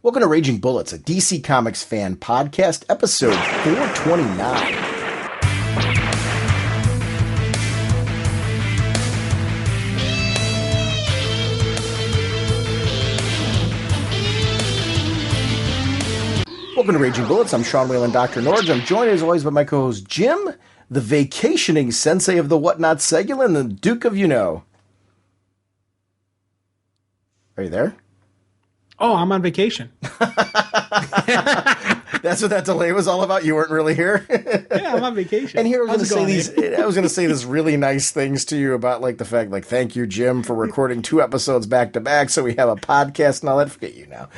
Welcome to Raging Bullets, a DC Comics fan podcast, episode 429. Welcome to Raging Bullets. I'm Sean Whalen, drnorge. I'm joined as always by my co-host Jim, the vacationing sensei of the Whatnot Segulin, the Duke of You-Know. Are you there? Oh, I'm on vacation. That's what that delay was all about. You weren't really here. Yeah, I'm on vacation. And here I was going to say these really nice things to you about like the fact, like, thank you, Jim, for recording 2 episodes back to back, so we have a podcast and all that. Forget you now.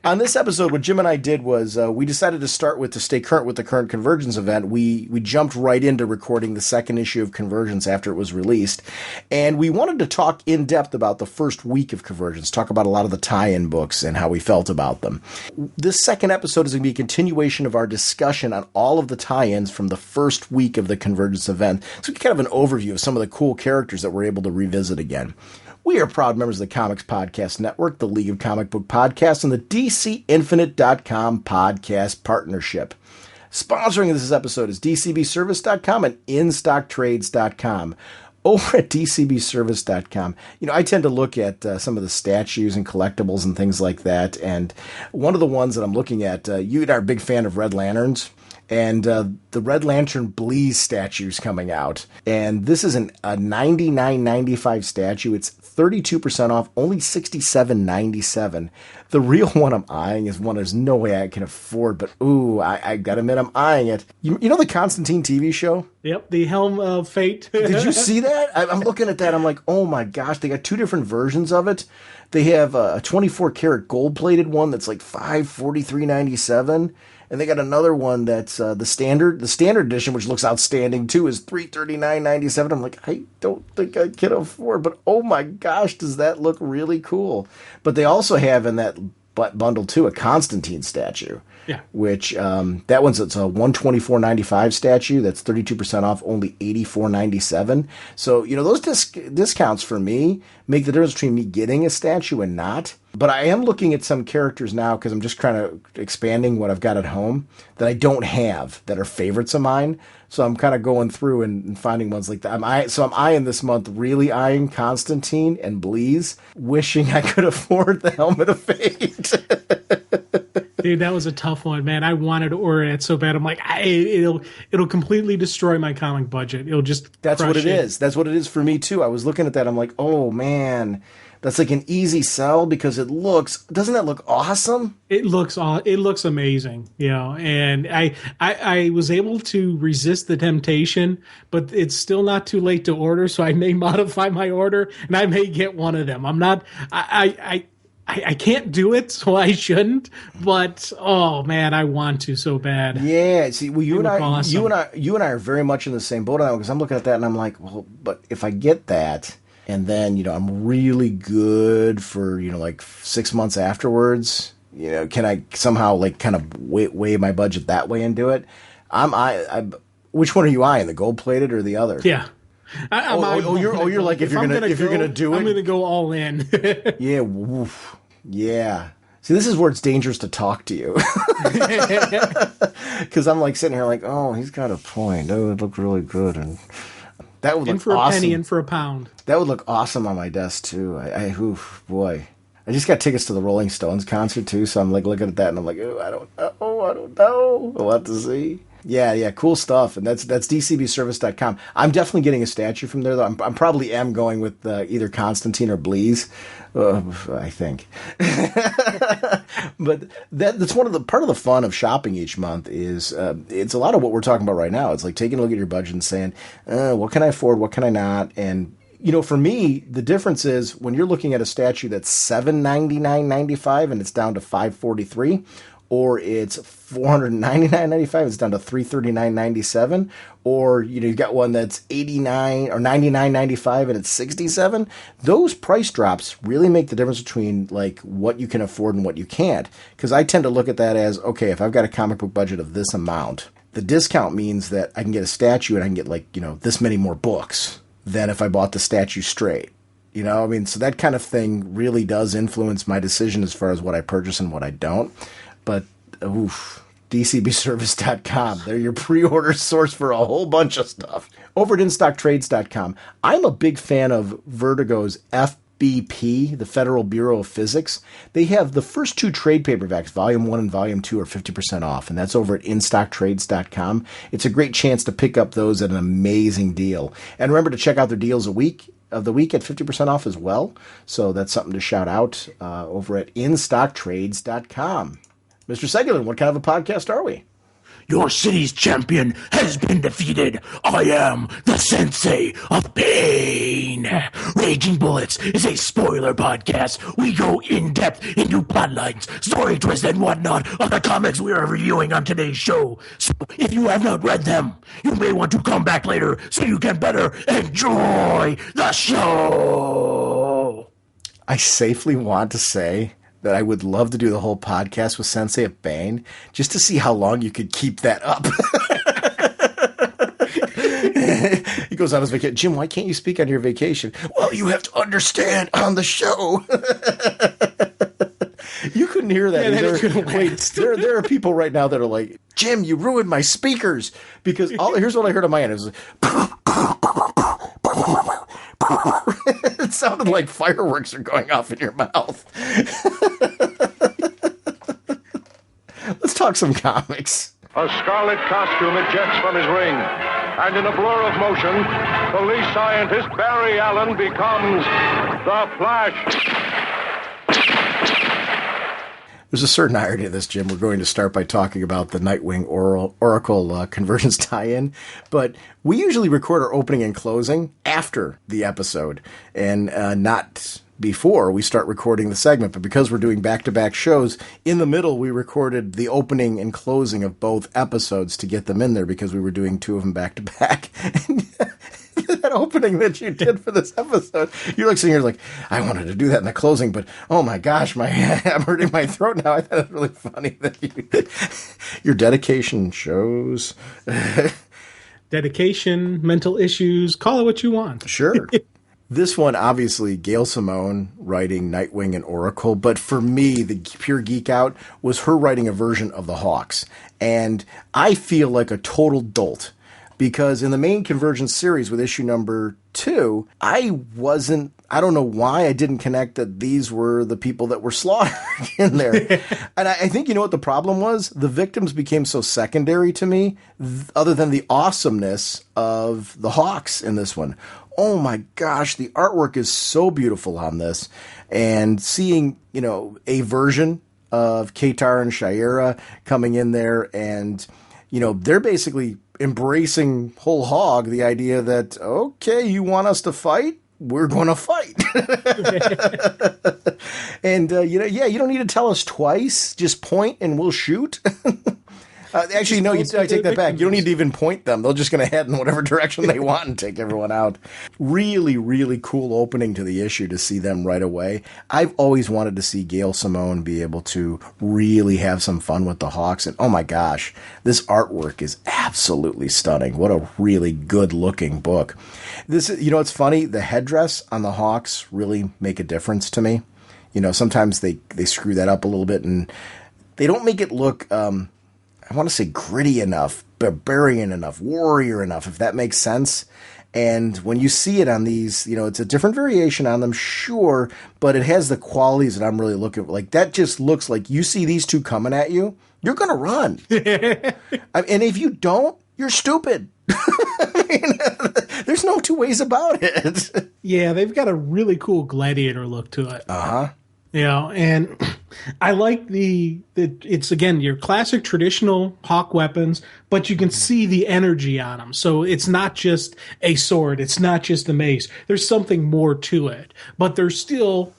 On this episode, what Jim and I did was we decided to stay current with the current Convergence event. We jumped right into recording the second issue of Convergence after it was released, and we wanted to talk in depth about the first week of Convergence, talk about a lot of the tie-in books and how we felt about them. This second episode is going to be a continuation of our discussion on all of the tie-ins from the first week of the Convergence event. So kind of an overview of some of the cool characters that we're able to revisit again. We are proud members of the Comics Podcast Network, the League of Comic Book Podcasts, and the DCinfinite.com podcast partnership. Sponsoring this episode is DCBService.com and InStockTrades.com. Over at DCBService.com, I tend to look at some of the statues and collectibles and things like that. And one of the ones that I'm looking at, you and I are a big fan of Red Lanterns. And the Red Lantern Bleez statue's coming out. And this is a $99.95 statue. It's 32% off, only $67.97. The real one I'm eyeing is one there's no way I can afford, but ooh, I gotta admit I'm eyeing it. You know the Constantine TV show? Yep, the Helm of Fate. Did you see that? I'm looking at that. I'm like, oh my gosh, they got 2 different versions of it. They have a 24 karat gold plated one that's like $543.97. And they got another one that's the standard edition, which looks outstanding too, is $339.97. I'm like, I don't think I can afford, but oh my gosh, does that look really cool? But they also have in that bundle too a Constantine statue. Yeah. Which that one's it's a $124.95 statue. That's 32% off, only $84.97. So those discounts for me make the difference between me getting a statue and not. But I am looking at some characters now because I'm just kind of expanding what I've got at home that I don't have that are favorites of mine. So I'm kind of going through and finding ones like that. I'm eyeing this month, really eyeing Constantine and Bleez, wishing I could afford the Helmet of Fate. Dude, that was a tough one, man. I wanted to order it so bad. I'm like, it'll completely destroy my comic budget. It'll just That's crush what it is. That's what it is for me too. I was looking at that. I'm like, oh man, that's like an easy sell because doesn't that look awesome? It looks amazing, and I was able to resist the temptation, but it's still not too late to order, so I may modify my order and I may get one of them. I'm not, I can't do it, so I shouldn't. But oh man, I want to so bad. Yeah, see, well, you and I are very much in the same boat on that because I'm looking at that and I'm like, well, but if I get that, and then I'm really good for like 6 months afterwards, can I somehow like kind of weigh my budget that way and do it? Which one are you eyeing, the gold plated or the other? Yeah. You're like if you're gonna do it, I'm gonna go all in. Yeah, woof. Yeah. See, this is where it's dangerous to talk to you, because I'm like sitting here like, oh, he's got a point. That would look really good, and that would look for awesome. A penny, in for a pound. That would look awesome on my desk too. Boy. I just got tickets to the Rolling Stones concert too, so I'm like looking at that and I'm like, I don't know. I'll have to see. Yeah, cool stuff. And that's DCBService.com. I'm definitely getting a statue from there, though. I'm probably going with either Constantine or Bleez, I think. But that's part of the fun of shopping each month is it's a lot of what we're talking about right now. It's like taking a look at your budget and saying, what can I afford, what can I not? And for me, the difference is when you're looking at a statue that's $799.95 and it's down to $543. Or it's $499.95, it's down to $339.97, or you've got one that's $89 or $99.95 and it's $67. Those price drops really make the difference between like what you can afford and what you can't. Because I tend to look at that as, okay, if I've got a comic book budget of this amount, the discount means that I can get a statue and I can get like this many more books than if I bought the statue straight. You know, I mean, so that kind of thing really does influence my decision as far as what I purchase and what I don't. But, oof, DCBService.com. They're your pre-order source for a whole bunch of stuff. Over at InStockTrades.com, I'm a big fan of Vertigo's FBP, the Federal Bureau of Physics. They have the first 2 trade paperbacks, Volume 1 and Volume 2, are 50% off, and that's over at InStockTrades.com. It's a great chance to pick up those at an amazing deal. And remember to check out their deals of the week at 50% off as well. So that's something to shout out over at InStockTrades.com. Mr. Seguin, what kind of a podcast are we? Your city's champion has been defeated. I am the Sensei of Pain. Raging Bullets is a spoiler podcast. We go in depth into plotlines, story twists, and whatnot of the comics we are reviewing on today's show. So if you have not read them, you may want to come back later so you can better enjoy the show. I safely want to say that I would love to do the whole podcast with Sensei of Bane just to see how long you could keep that up. He goes on his vacation. Jim, why can't you speak on your vacation? Well, you have to understand on the show. You couldn't hear that. Yeah, there are people right now that are like, Jim, you ruined my speakers. Because here's what I heard on my end. It was like, it sounded like fireworks are going off in your mouth. Let's talk some comics. A scarlet costume ejects from his ring, and in a blur of motion, police scientist Barry Allen becomes the Flash. There's a certain irony to this, Jim. We're going to start by talking about the Nightwing Oracle Convergence tie-in, but we usually record our opening and closing after the episode, and not before we start recording the segment. But because we're doing back-to-back shows, in the middle we recorded the opening and closing of both episodes to get them in there because we were doing 2 of them back-to-back. That opening that you did for this episode, you're like sitting here like, I wanted to do that in the closing, but oh my gosh, I'm hurting my throat now. I thought it was really funny that your dedication shows. Dedication, mental issues, call it what you want. Sure. This one, obviously, Gail Simone writing Nightwing and Oracle, but for me, the pure geek out was her writing a version of the Hawks. And I feel like a total dolt. Because in the main Convergence series with issue number 2, I don't know why I didn't connect that these were the people that were slaughtered in there. And I think, you know what the problem was? The victims became so secondary to me, other than the awesomeness of the Hawks in this one. Oh my gosh, the artwork is so beautiful on this. And seeing, a version of Katar and Shaira coming in there and, they're basically embracing whole hog the idea that, okay, you want us to fight? We're going to fight. And, you don't need to tell us twice. Just point and we'll shoot. Actually, no, I take that back. You don't need to even point them. They're just going to head in whatever direction they want and take everyone out. Really, really cool opening to the issue to see them right away. I've always wanted to see Gail Simone be able to really have some fun with the Hawks. And oh my gosh, this artwork is absolutely stunning. What a really good looking book. This, it's funny. The headdress on the Hawks really make a difference to me. Sometimes they screw that up a little bit and they don't make it look, I want to say gritty enough, barbarian enough, warrior enough, if that makes sense. And when you see it on these, it's a different variation on them, sure, but it has the qualities that I'm really looking for. Like, that just looks like you see these two coming at you, you're going to run. And if you don't, you're stupid. There's no two ways about it. Yeah, they've got a really cool gladiator look to it. Uh-huh. And I like it's again your classic traditional Hawk weapons, but you can see the energy on them. So it's not just a sword, it's not just a mace. There's something more to it, but there's still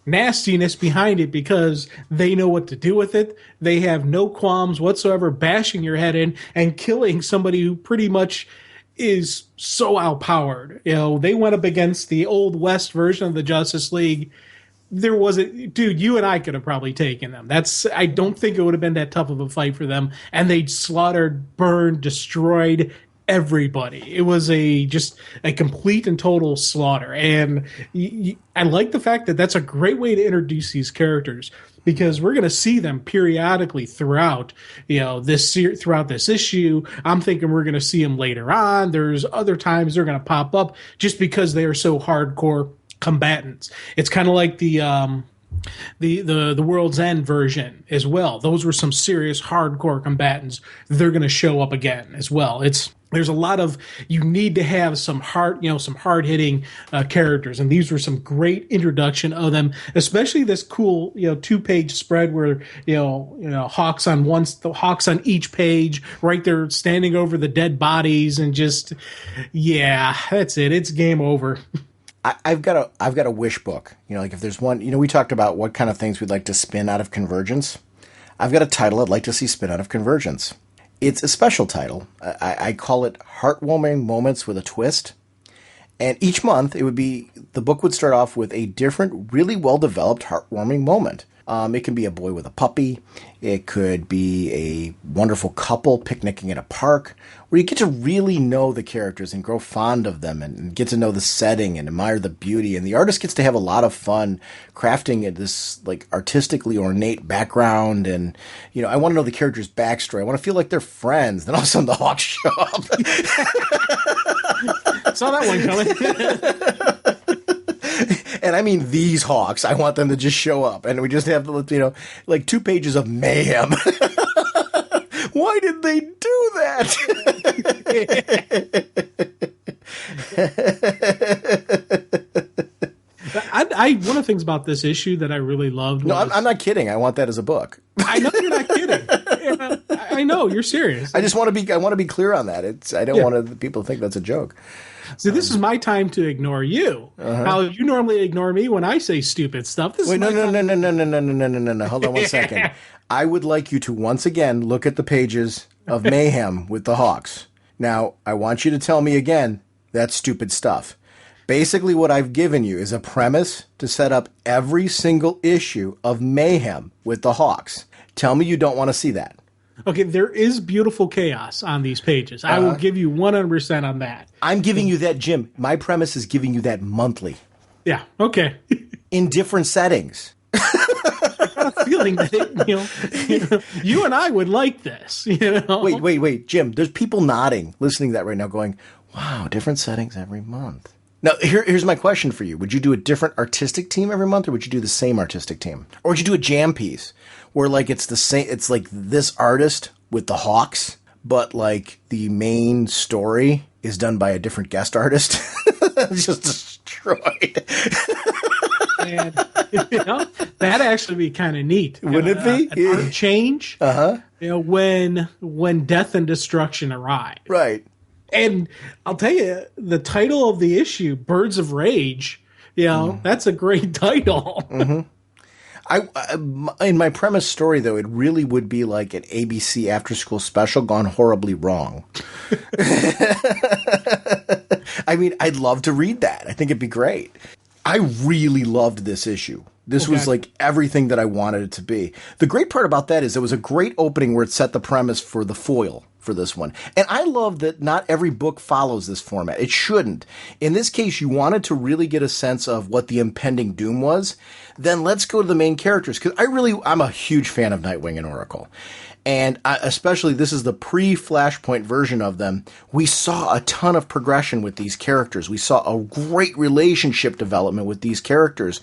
nastiness behind it because they know what to do with it. They have no qualms whatsoever bashing your head in and killing somebody who pretty much is so outpowered. They went up against the Old West version of the Justice League. There wasn't, dude, you and I could have probably taken them. I don't think it would have been that tough of a fight for them. And they slaughtered, burned, destroyed everybody. It was just a complete and total slaughter. And I like the fact that that's a great way to introduce these characters, because we're going to see them periodically throughout, throughout this issue. I'm thinking we're going to see them later on. There's other times they're going to pop up just because they are so hardcore combatants. It's kind of like the World's End version as well. Those were some serious hardcore combatants. They're going to show up again as well. There's a lot of, you need to have some hard hitting characters, and these were some great introduction of them, especially this cool 2-page spread where Hawks on each page, right there standing over the dead bodies, and just that's it. It's game over. I've got a wish book. Like if there's one, we talked about what kind of things we'd like to spin out of Convergence. I've got a title I'd like to see spin out of Convergence. It's a special title. I call it Heartwarming Moments with a Twist. And each month the book would start off with a different, really well-developed heartwarming moment. It can be a boy with a puppy. It could be a wonderful couple picnicking at a park, where you get to really know the characters and grow fond of them and get to know the setting and admire the beauty. And the artist gets to have a lot of fun crafting this like artistically ornate background. And, I want to know the character's backstory. I want to feel like they're friends. Then all of a sudden the Hawks show up. Saw that one coming. And I mean these Hawks. I want them to just show up, and we just have like 2 pages of mayhem. Why did they do that? One of the things about this issue that I really loved was... No, I'm not kidding. I want that as a book. I know you're not kidding. I know you're serious. I want to be clear on that. I don't want people to think that's a joke. So this is my time to ignore you. How you normally ignore me when I say stupid stuff. Wait, no. Hold on one second. I would like you to once again look at the pages of Mayhem with the Hawks. Now, I want you to tell me again that's stupid stuff. Basically, what I've given you is a premise to set up every single issue of Mayhem with the Hawks. Tell me you don't want to see that. Okay, there is beautiful chaos on these pages. I will give you 100% on that. I'm giving you that, Jim. My premise is giving you that monthly. Yeah, okay. In different settings. I got a feeling that you and I would like this. Wait, Jim. There's people nodding, listening to that right now, going, "Wow, different settings every month." Now, here's my question for you: would you do a different artistic team every month, or would you do the same artistic team, or would you do a jam piece where like it's the same? It's like this artist with the Hawks, but like the main story is done by a different guest artist. It's just destroyed. And, that'd actually be kind of neat. Wouldn't it be? An art change. When death and destruction arrive. Right. And I'll tell you, the title of the issue, Birds of Rage, that's a great title. Mm-hmm. In my premise story, though, it really would be like an ABC after-school special gone horribly wrong. I mean, I'd love to read that. I think it'd be great. I really loved this issue. This was like everything that I wanted it to be. The great part about that is it was a great opening where it set the premise for the foil for this one. And I love that not every book follows this format. It shouldn't. In this case, you wanted to really get a sense of what the impending doom was. Then let's go to the main characters, because I'm a huge fan of Nightwing and Oracle. And especially, this is the pre-Flashpoint version of them. We saw a ton of progression with these characters. We saw a great relationship development with these characters.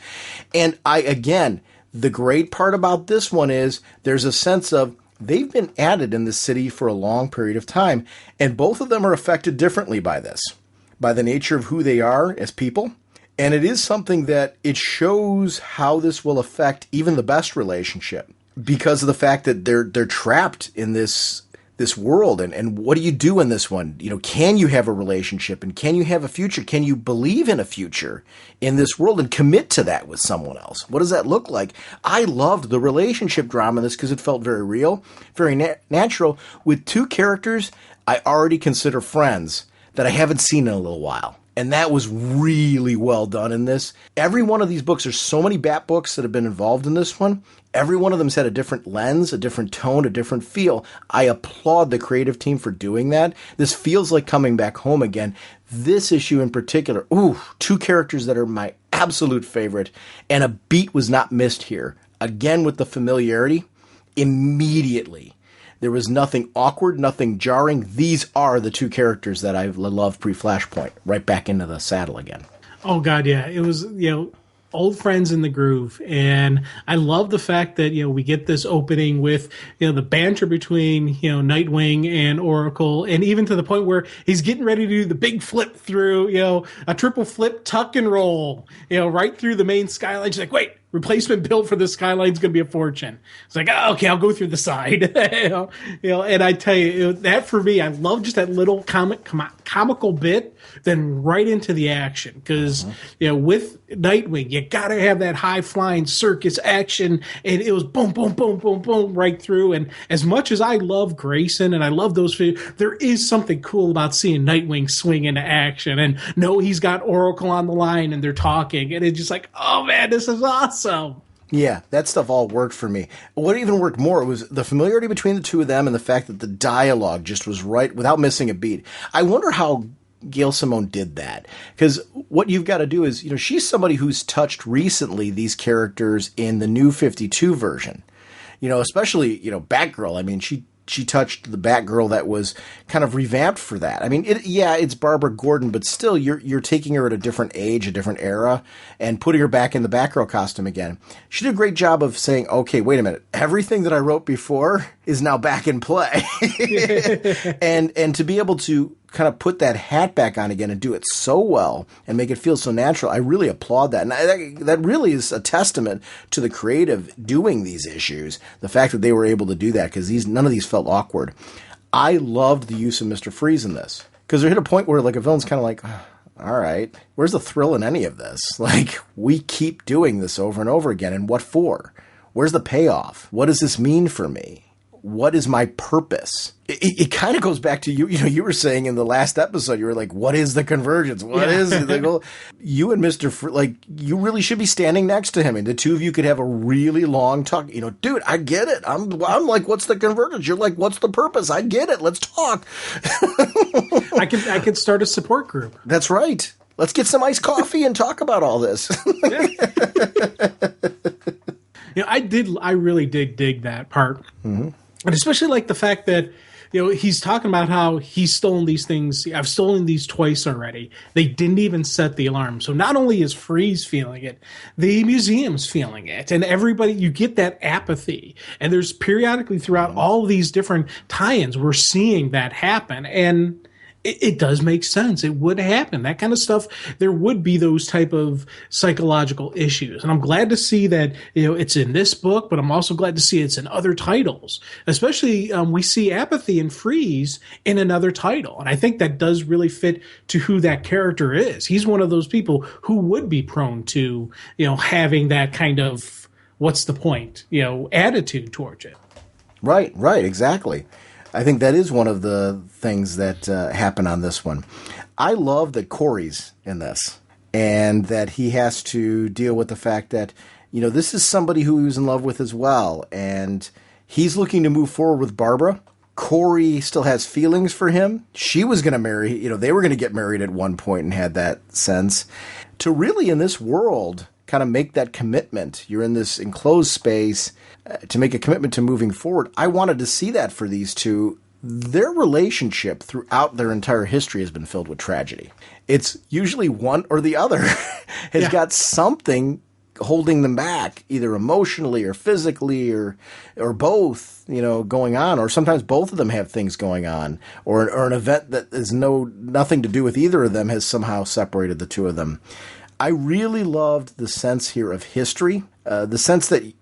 And the great part about this one is there's a sense of they've been added in the city for a long period of time. And both of them are affected differently by this, by the nature of who they are as people. And it is something that it shows how this will affect even the best relationship, because of the fact that they're trapped in this world. And what do you do in this one? Can you have a relationship, and can you have a future? Can you believe in a future in this world and commit to that with someone else? What does that look like? I loved the relationship drama in this because it felt very real, very natural, with two characters I already consider friends that I haven't seen in a little while. And that was really well done in this. Every one of these books, there's so many Bat books that have been involved in this one. Every one of them's had a different lens, a different tone, a different feel. I applaud the creative team for doing that. This feels like coming back home again. This issue in particular, two characters that are my absolute favorite, and a beat was not missed here. Again, with the familiarity, immediately. There was nothing awkward, nothing jarring. These are the two characters that I loved pre-Flashpoint. Right back into the saddle again. Oh, God, yeah. It was, old friends in the groove. And I love the fact that, we get this opening with, the banter between, Nightwing and Oracle. And even to the point where he's getting ready to do the big flip through, a triple flip tuck and roll, right through the main skyline. She's like, wait. Replacement bill for the skyline's going to be a fortune. It's like, oh, okay, I'll go through the side. And I tell you, that for me, I love just that little comical bit, then right into the action. Because, with Nightwing, you got to have that high flying circus action. And it was boom, boom, boom, boom, boom, right through. And as much as I love Grayson and I love those, there is something cool about seeing Nightwing swing into action. And no, he's got Oracle on the line and they're talking. And it's just like, oh man, this is awesome. Yeah, that stuff all worked for me. What even worked more was the familiarity between the two of them and the fact that the dialogue just was right without missing a beat. I wonder how Gail Simone did that. Because what you've got to do is, she's somebody who's touched recently these characters in the new 52 version. Especially, Batgirl. I mean, she touched the Batgirl that was kind of revamped for that. I mean, it's Barbara Gordon, but still you're taking her at a different age, a different era, and putting her back in the Batgirl costume again. She did a great job of saying, okay, wait a minute, everything that I wrote before is now back in play. and to be able to kind of put that hat back on again and do it so well and make it feel so natural, I really applaud that. And that really is a testament to the creative doing these issues, the fact that they were able to do that, because none of these felt awkward. I loved the use of Mr. Freeze in this, because there hit a point where like a villain's kind of like, all right, where's the thrill in any of this? Like, we keep doing this over and over again, and what for? Where's the payoff? What does this mean for me? What is my purpose? It kind of goes back to you were saying in the last episode, you were like, what is the Convergence? What is it? Like, well, you and Mr. you really should be standing next to him, and the two of you could have a really long talk. Dude, I get it. I'm like, what's the Convergence? You're like, what's the purpose? I get it. Let's talk. I could start a support group. That's right. Let's get some iced coffee and talk about all this. I really did dig that part. Mm-hmm. And especially like the fact that, he's talking about how he's stolen these things. I've stolen these twice already. They didn't even set the alarm. So not only is Freeze feeling it, the museum's feeling it. And everybody, you get that apathy. And there's periodically throughout all these different tie-ins, we're seeing that happen. And it does make sense. It would happen. That kind of stuff, there would be those type of psychological issues. And I'm glad to see that, it's in this book, but I'm also glad to see it's in other titles. Especially, we see apathy and Freeze in another title. And I think that does really fit to who that character is. He's one of those people who would be prone to, having that kind of, what's the point, attitude towards it. Right, exactly. I think that is one of the things that happen on this one. I love that Corey's in this, and that he has to deal with the fact that, this is somebody who he was in love with as well, and he's looking to move forward with Barbara. Corey still has feelings for him. She was going to marry, they were going to get married at one point and had that sense. To really, in this world, kind of make that commitment. You're in this enclosed space to make a commitment to moving forward. I wanted to see that for these two. Their relationship throughout their entire history has been filled with tragedy. It's usually one or the other has got something holding them back, either emotionally or physically or both, going on, or sometimes both of them have things going on, or an event that is nothing to do with either of them has somehow separated the two of them. I really loved the sense here of history, the sense that,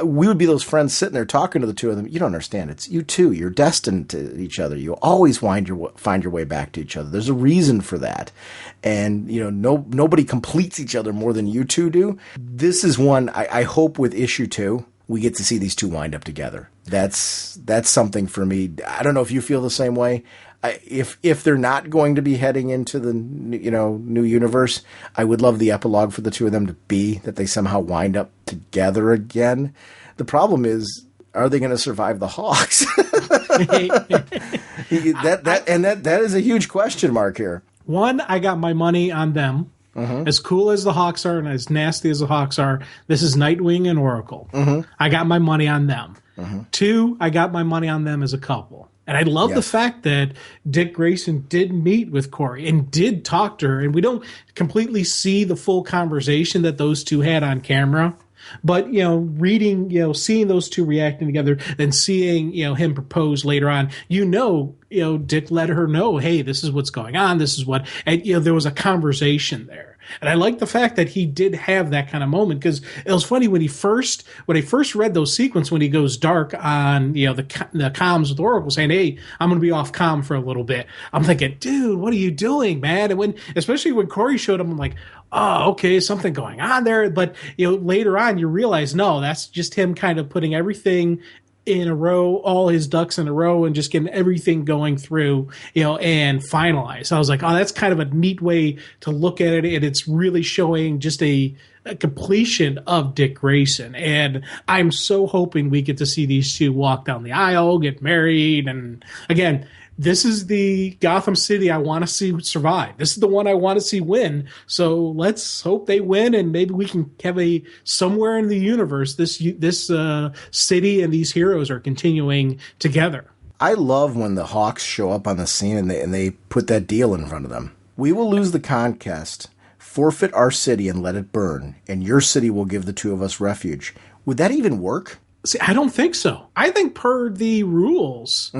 we would be those friends sitting there talking to the two of them. You don't understand. It's you two. You're destined to each other. You always find your way back to each other. There's a reason for that. And, nobody completes each other more than you two do. This is one I hope with issue 2. we get to see these two wind up together. That's something for me. I don't know if you feel the same way. If they're not going to be heading into the new universe, I would love the epilogue for the two of them to be that they somehow wind up together again. The problem is, are they going to survive the Hawks? that is a huge question mark here. One, I got my money on them. As cool as the Hawks are and as nasty as the Hawks are, this is Nightwing and Oracle. I got my money on them. Two, I got my money on them as a couple. And I love the fact that Dick Grayson did meet with Corey and did talk to her. And we don't completely see the full conversation that those two had on camera. But, reading, seeing those two reacting together, then seeing, him propose later on, Dick let her know, hey, this is what's going on. This is what, and, there was a conversation there. And I like the fact that he did have that kind of moment, because it was funny when I first read those sequences, when he goes dark on, the comms with Oracle saying, hey, I'm going to be off comm for a little bit. I'm thinking, dude, what are you doing, man? And especially when Corey showed up, I'm like, oh, okay, something going on there. But, later on you realize, no, that's just him kind of putting everything in a row, all his ducks in a row, and just getting everything going through, and finalized. So I was like, oh, that's kind of a neat way to look at it. And it's really showing just a completion of Dick Grayson. And I'm so hoping we get to see these two walk down the aisle, get married. And again, this is the Gotham City I want to see survive. This is the one I want to see win. So let's hope they win, and maybe we can have somewhere in the universe this city and these heroes are continuing together. I love when the Hawks show up on the scene and they put that deal in front of them. We will lose the contest, forfeit our city and let it burn, and your city will give the two of us refuge. Would that even work? See, I don't think so. I think per the rules,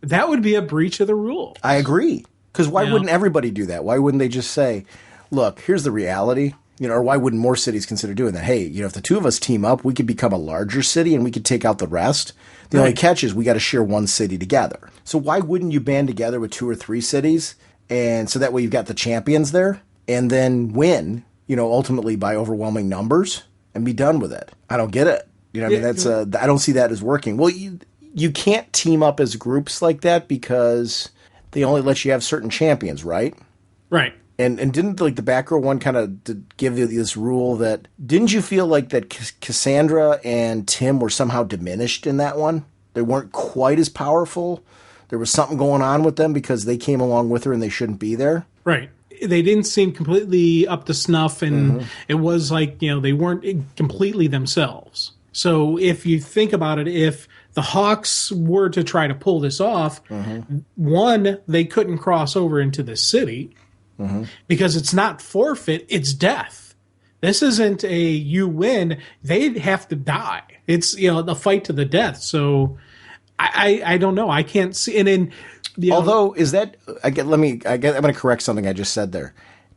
that would be a breach of the rules. I agree. Because why wouldn't everybody do that? Why wouldn't they just say, look, here's the reality? Or why wouldn't more cities consider doing that? Hey, if the two of us team up, we could become a larger city and we could take out the rest. The only catch is we got to share one city together. So why wouldn't you band together with 2 or 3 cities? And so that way you've got the champions there and then win, ultimately by overwhelming numbers and be done with it. I don't get it. That's I don't see that as working. Well, you can't team up as groups like that because they only let you have certain champions, right? Right. And didn't the Batgirl one kind of give you this rule that didn't you feel like that Cassandra and Tim were somehow diminished in that one? They weren't quite as powerful. There was something going on with them because they came along with her and they shouldn't be there. Right. They didn't seem completely up to snuff, and it was like, they weren't completely themselves. So if you think about it, if the Hawks were to try to pull this off, one, they couldn't cross over into the city because it's not forfeit, it's death. This isn't a you win, they'd have to die. It's, the fight to the death. So I don't know. I can't see. And then, although, is that, I'm going to correct something I just said there.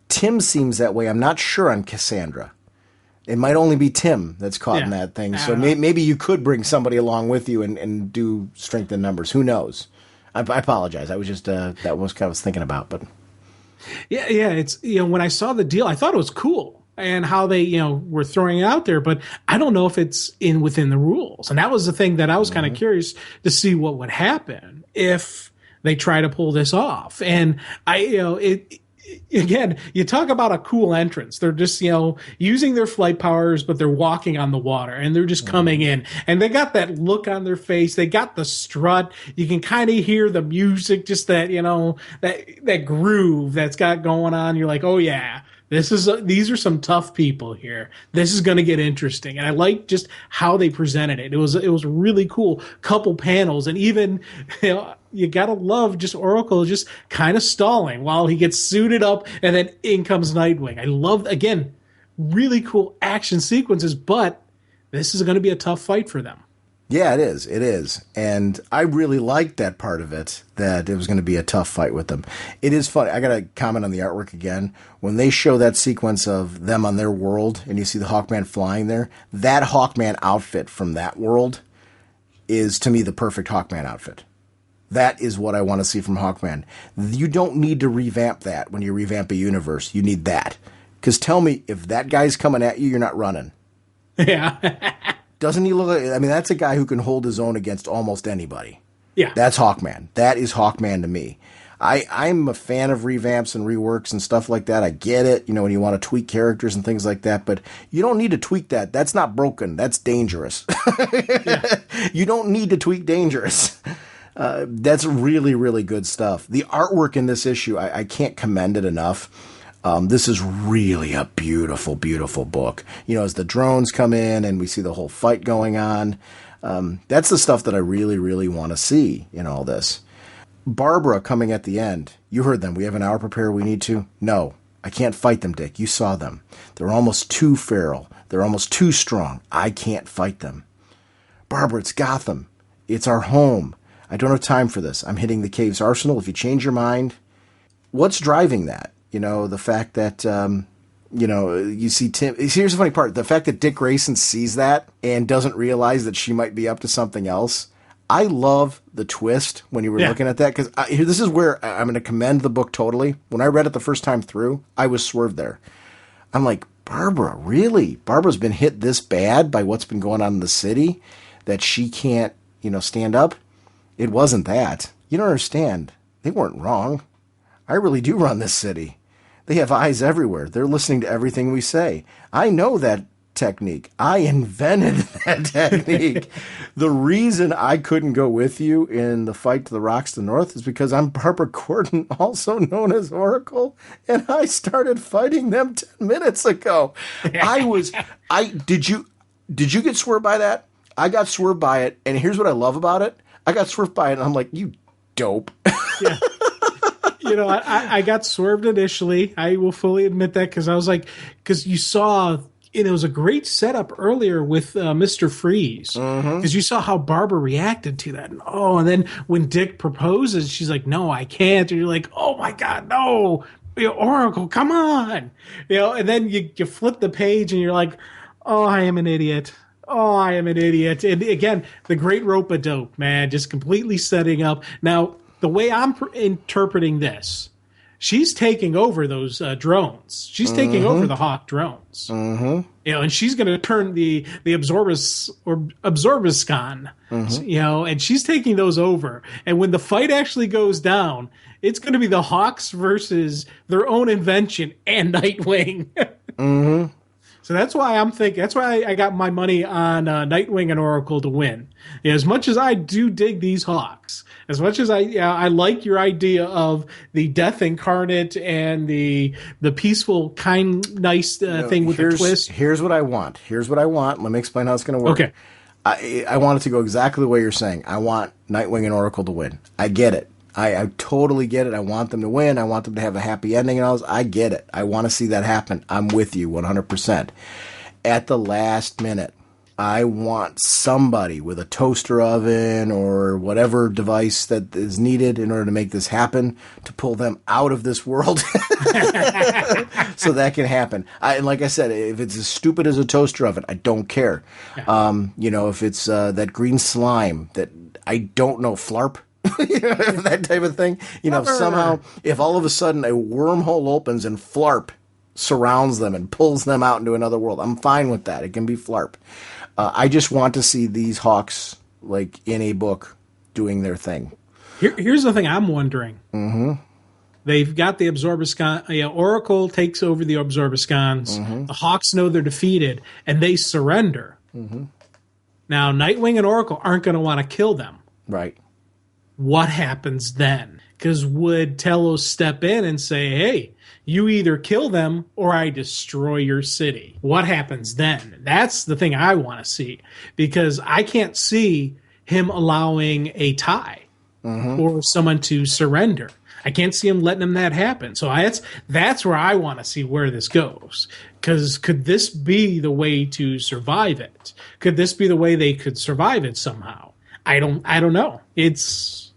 Tim seems that way. I'm not sure on Cassandra. It might only be Tim that's caught in that thing. So maybe you could bring somebody along with you and do strength in numbers. Who knows? I apologize. I was just, that was what I was thinking about. But yeah. It's, when I saw the deal, I thought it was cool and how they, were throwing it out there. But I don't know if it's within the rules. And that was the thing that I was kind of curious to see what would happen if they try to pull this off. And again, you talk about a cool entrance. They're just, using their flight powers, but they're walking on the water and they're just coming in and they got that look on their face. They got the strut. You can kind of hear the music, just that, that groove that's got going on. You're like, oh yeah, these are some tough people here. This is going to get interesting. And I like just how they presented it. It was a really cool couple panels. And even, you gotta love just Oracle just kind of stalling while he gets suited up, and then in comes Nightwing. I love, again, really cool action sequences, but this is going to be a tough fight for them. Yeah, it is. It is. And I really liked that part of it, that it was going to be a tough fight with them. It is funny. I got to comment on the artwork again. When they show that sequence of them on their world and you see the Hawkman flying there, that Hawkman outfit from that world is, to me, the perfect Hawkman outfit. That is what I want to see from Hawkman. You don't need to revamp that when you revamp a universe. You need that. Because tell me, if that guy's coming at you, you're not running. Yeah. Doesn't he look like, I mean, that's a guy who can hold his own against almost anybody. Yeah. That's Hawkman. That is Hawkman to me. I'm a fan of revamps and reworks and stuff like that. I get it, when you want to tweak characters and things like that, but you don't need to tweak that. That's not broken. That's dangerous. You don't need to tweak dangerous. That's really, really good stuff. The artwork in this issue, I can't commend it enough. This is really a beautiful, beautiful book. As the drones come in and we see the whole fight going on, that's the stuff that I really, really want to see in all this. Barbara coming at the end. You heard them. We have an hour prepare. We need to. No, I can't fight them, Dick. You saw them. They're almost too feral. They're almost too strong. I can't fight them. Barbara, it's Gotham. It's our home. I don't have time for this. I'm hitting the Caves Arsenal. If you change your mind, what's driving that? The fact that, you see Tim. Here's the funny part. The fact that Dick Grayson sees that and doesn't realize that she might be up to something else. I love the twist when you were looking at that, because this is where I'm going to commend the book totally. When I read it the first time through, I was swerved there. I'm like, Barbara, really? Barbara's been hit this bad by what's been going on in the city that she can't, stand up? It wasn't that. You don't understand. They weren't wrong. I really do run this city. They have eyes everywhere. They're listening to everything we say. I know that technique. I invented that technique. The reason I couldn't go with you in the fight to the rocks to the north is because I'm Barbara Gordon, also known as Oracle, and I started fighting them 10 minutes ago. Did you get swerved by that? I got swerved by it, and here's what I love about it. I got swerved by it, and I'm like, you dope. Yeah. I got swerved initially. I will fully admit that, because you saw, it was a great setup earlier with Mr. Freeze, because you saw how Barbara reacted to that. And then when Dick proposes, she's like, no, I can't. And you're like, oh my God, no, Oracle, come on. And then you flip the page and you're like, oh, I am an idiot. Oh, I am an idiot. And again, the great rope-a-dope, man, just completely setting up. Now, the way I'm interpreting this, she's taking over those drones. She's taking over the Hawk drones. And she's going to turn the Absorbiscon, and she's taking those over. And when the fight actually goes down, it's going to be the Hawks versus their own invention and Nightwing. So that's why that's why I got my money on Nightwing and Oracle to win. As much as I do dig these Hawks, as much as I like your idea of the death incarnate and the peaceful, kind, nice thing with the twist. Here's what I want. Let me explain how it's going to work. Okay. I want it to go exactly the way you're saying. I want Nightwing and Oracle to win. I get it. I totally get it. I want them to win. I want them to have a happy ending and all this. I get it. I want to see that happen. I'm with you 100%. At the last minute, I want somebody with a toaster oven or whatever device that is needed in order to make this happen to pull them out of this world so that can happen. And like I said, if it's as stupid as a toaster oven, I don't care. If it's that green slime that I don't know, Flarp, that type of thing. Somehow, if all of a sudden a wormhole opens and Flarp surrounds them and pulls them out into another world, I'm fine with that. It can be Flarp. I just want to see these Hawks, like, in a book doing their thing. Here's the thing I'm wondering. They've got the Absorbiscon. Oracle takes over the Absorbiscons. The Hawks know they're defeated, and they surrender. Now, Nightwing and Oracle aren't going to want to kill them. Right. What happens then? Because would Telos step in and say, hey, you either kill them or I destroy your city? What happens then? That's the thing I want to see, because I can't see him allowing a tie or someone to surrender. I can't see him letting that happen. So that's where I want to see where this goes. Because could this be the way to survive it? Could this be the way they could survive it somehow? I don't know. It's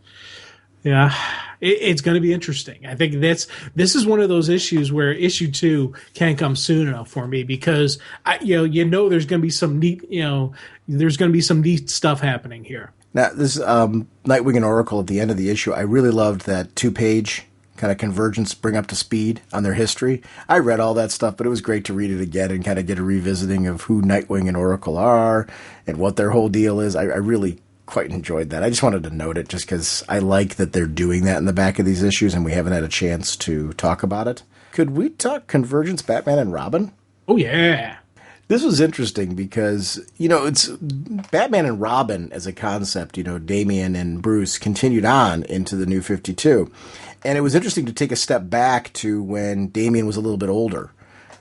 going to be interesting. I think this is one of those issues where issue 2 can't come soon enough for me, because there's going to be some neat stuff happening here. Now, this Nightwing and Oracle at the end of the issue, I really loved that 2-page kind of Convergence bring up to speed on their history. I read all that stuff, but it was great to read it again and kind of get a revisiting of who Nightwing and Oracle are and what their whole deal is. I really quite enjoyed that. I just wanted to note it just because I like that they're doing that in the back of these issues and we haven't had a chance to talk about it. Could we talk Convergence, Batman and Robin? Oh, yeah. This was interesting because, it's Batman and Robin as a concept, Damian and Bruce continued on into the New 52. And it was interesting to take a step back to when Damian was a little bit older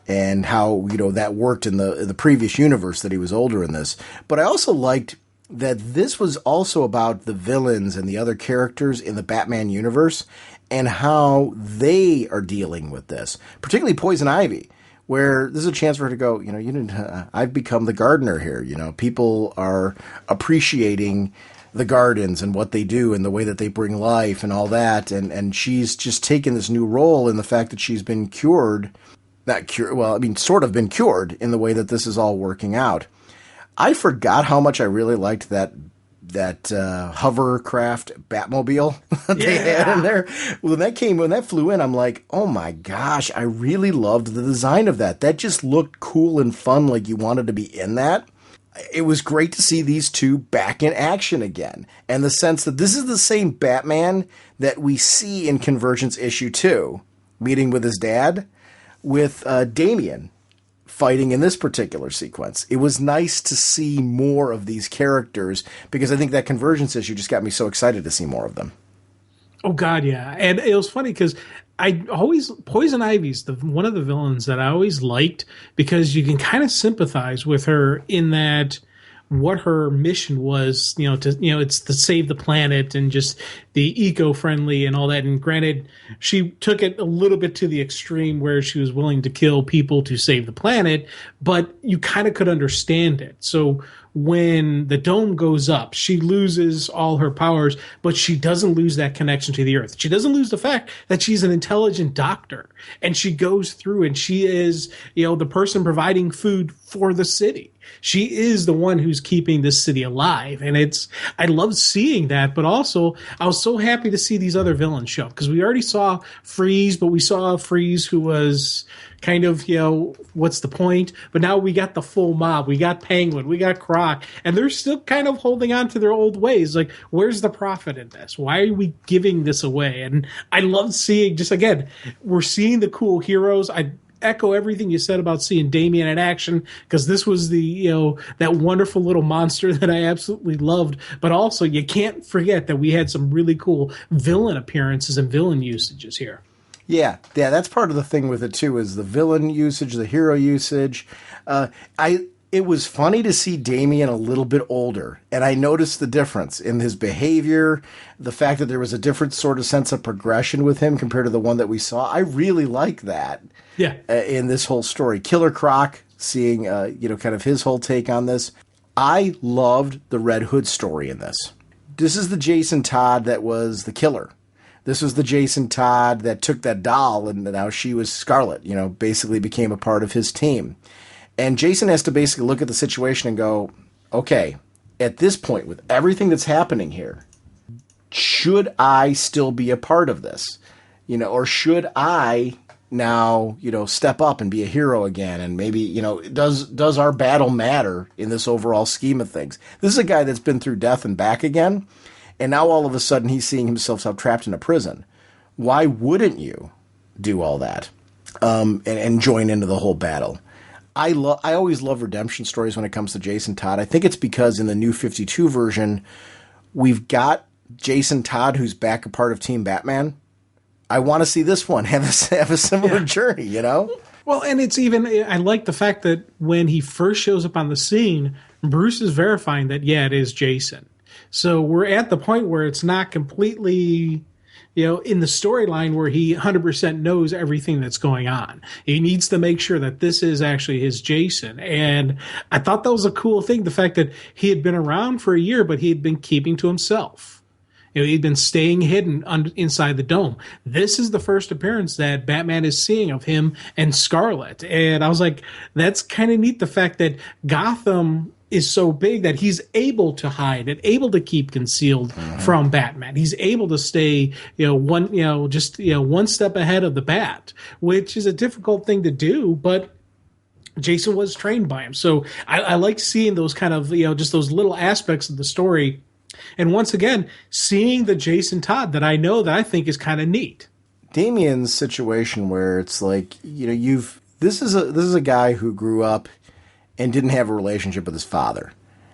and how, that worked in the previous universe that he was older in this. But I also liked that this was also about the villains and the other characters in the Batman universe and how they are dealing with this, particularly Poison Ivy, where this is a chance for her to go, I've become the gardener here. People are appreciating the gardens and what they do and the way that they bring life and all that. And she's just taken this new role in the fact that she's been cured, sort of been cured in the way that this is all working out. I forgot how much I really liked that hovercraft Batmobile that they had in there. When that flew in, I'm like, oh my gosh, I really loved the design of that. That just looked cool and fun, like you wanted to be in that. It was great to see these two back in action again. And the sense that this is the same Batman that we see in Convergence issue 2, meeting with his dad, with Damian fighting in this particular sequence. It was nice to see more of these characters because I think that Convergence issue just got me so excited to see more of them. Oh God, yeah. And it was funny because Poison Ivy's one of the villains that I always liked because you can kind of sympathize with her in that what her mission was, it's to save the planet and just the eco-friendly and all that. And granted, she took it a little bit to the extreme where she was willing to kill people to save the planet, but you kind of could understand it. So when the dome goes up, she loses all her powers, but she doesn't lose that connection to the earth. She doesn't lose the fact that she's an intelligent doctor and she goes through and she is, the person providing food for the city. She is the one who's keeping this city alive. And I love seeing that, but also I was so happy to see these other villains show up because we already saw Freeze, but we saw Freeze who was kind of, what's the point? But now we got the full mob. We got Penguin. We got Croc. And they're still kind of holding on to their old ways. Like, where's the profit in this? Why are we giving this away? And I love seeing, just again, we're seeing the cool heroes. I echo everything you said about seeing Damian in action because this was the, that wonderful little monster that I absolutely loved. But also, you can't forget that we had some really cool villain appearances and villain usages here. Yeah, that's part of the thing with it too, is the villain usage, the hero usage. It was funny to see Damian a little bit older, and I noticed the difference in his behavior, the fact that there was a different sort of sense of progression with him compared to the one that we saw. I really like that. Yeah. In this whole story. Killer Croc, seeing, kind of his whole take on this. I loved the Red Hood story in this. This is the Jason Todd that was the killer. This was the Jason Todd that took that doll and now she was Scarlet, basically became a part of his team. And Jason has to basically look at the situation and go, okay, at this point with everything that's happening here, should I still be a part of this? Or should I now, step up and be a hero again? And maybe, does our battle matter in this overall scheme of things? This is a guy that's been through death and back again. And now all of a sudden he's seeing himself trapped in a prison. Why wouldn't you do all that and join into the whole battle? I always love redemption stories when it comes to Jason Todd. I think it's because in the New 52 version, we've got Jason Todd who's back a part of Team Batman. I want to see this one have a similar journey, Well, and it's even, I like the fact that when he first shows up on the scene, Bruce is verifying that, it is Jason. So we're at the point where it's not completely, in the storyline where he 100% knows everything that's going on. He needs to make sure that this is actually his Jason. And I thought that was a cool thing, the fact that he had been around for a year, but he had been keeping to himself. He'd been staying hidden inside the dome. This is the first appearance that Batman is seeing of him and Scarlet. And I was like, that's kind of neat, the fact that Gotham is so big that he's able to hide and able to keep concealed from Batman. He's able to stay, one step ahead of the Bat, which is a difficult thing to do, but Jason was trained by him. So I like seeing those kind of, just those little aspects of the story. And once again, seeing the Jason Todd that I think is kind of neat. Damien's situation where it's like, this is a guy who grew up and didn't have a relationship with his father.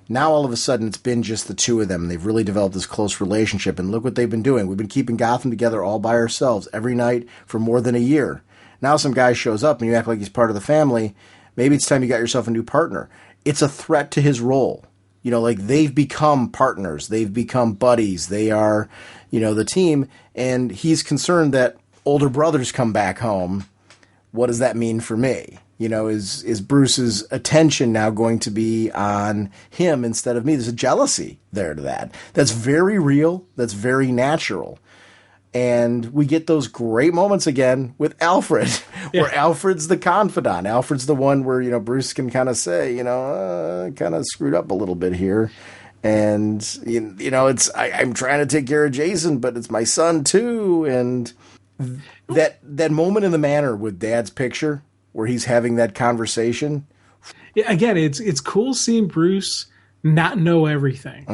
Now all of a sudden it's been just the two of them, and they've really developed this close relationship, and look what they've been doing. We've been keeping Gotham together all by ourselves every night for more than a year. Now some guy shows up and you act like he's part of the family. Maybe it's time you got yourself a new partner. It's a threat to his role. They've become partners. They've become buddies. They are, the team, and he's concerned that older brothers come back home. What does that mean for me? Is Bruce's attention now going to be on him instead of me? There's a jealousy there to that. That's very real. That's very natural. And we get those great moments again with Alfred, where Alfred's the confidant. Alfred's the one where, Bruce can kind of say, kind of screwed up a little bit here. And, I'm trying to take care of Jason, but it's my son too. And that moment in the manor with Dad's picture, where he's having that conversation. Yeah, again, it's cool seeing Bruce not know everything.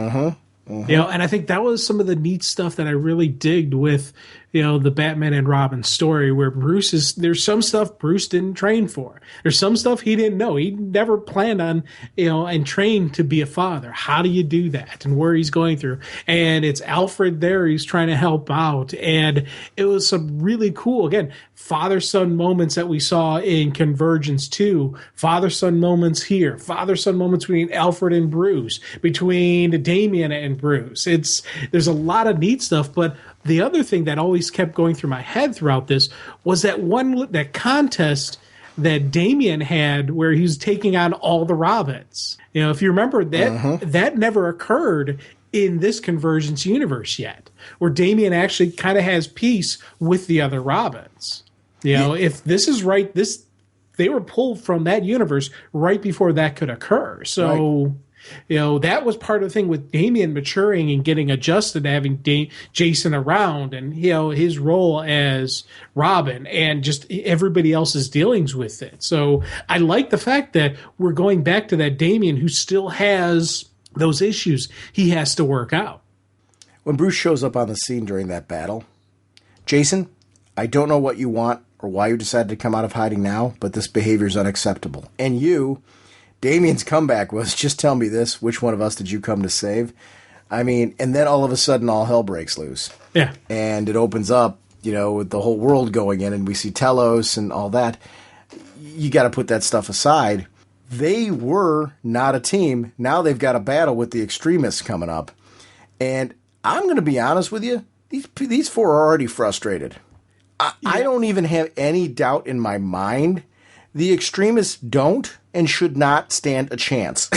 And I think that was some of the neat stuff that I really digged with, the Batman and Robin story, where there's some stuff Bruce didn't train for. There's some stuff he didn't know. He never planned on, and trained to be a father. How do you do that? And where he's going through. And it's Alfred there. He's trying to help out. And it was some really cool, again, father-son moments that we saw in Convergence 2. Father-son moments here. Father-son moments between Alfred and Bruce. Between Damian and Bruce. There's a lot of neat stuff, but the other thing that always kept going through my head throughout this was that contest that Damian had where he was taking on all the Robins. If you remember that never occurred in this Convergence universe yet, where Damian actually kind of has peace with the other Robins. If this is right, they were pulled from that universe right before that could occur. So. Right. That was part of the thing with Damian maturing and getting adjusted to having Jason around and, his role as Robin and just everybody else's dealings with it. So I like the fact that we're going back to that Damian who still has those issues he has to work out. When Bruce shows up on the scene during that battle, Jason, I don't know what you want or why you decided to come out of hiding now, but this behavior is unacceptable. And Damian's comeback was, just tell me this, which one of us did you come to save? I mean, and then all of a sudden all hell breaks loose. Yeah. And it opens up, with the whole world going in and we see Telos and all that. You got to put that stuff aside. They were not a team. Now they've got a battle with the extremists coming up. And I'm going to be honest with you, these four are already frustrated. I don't even have any doubt in my mind. The extremists don't and should not stand a chance.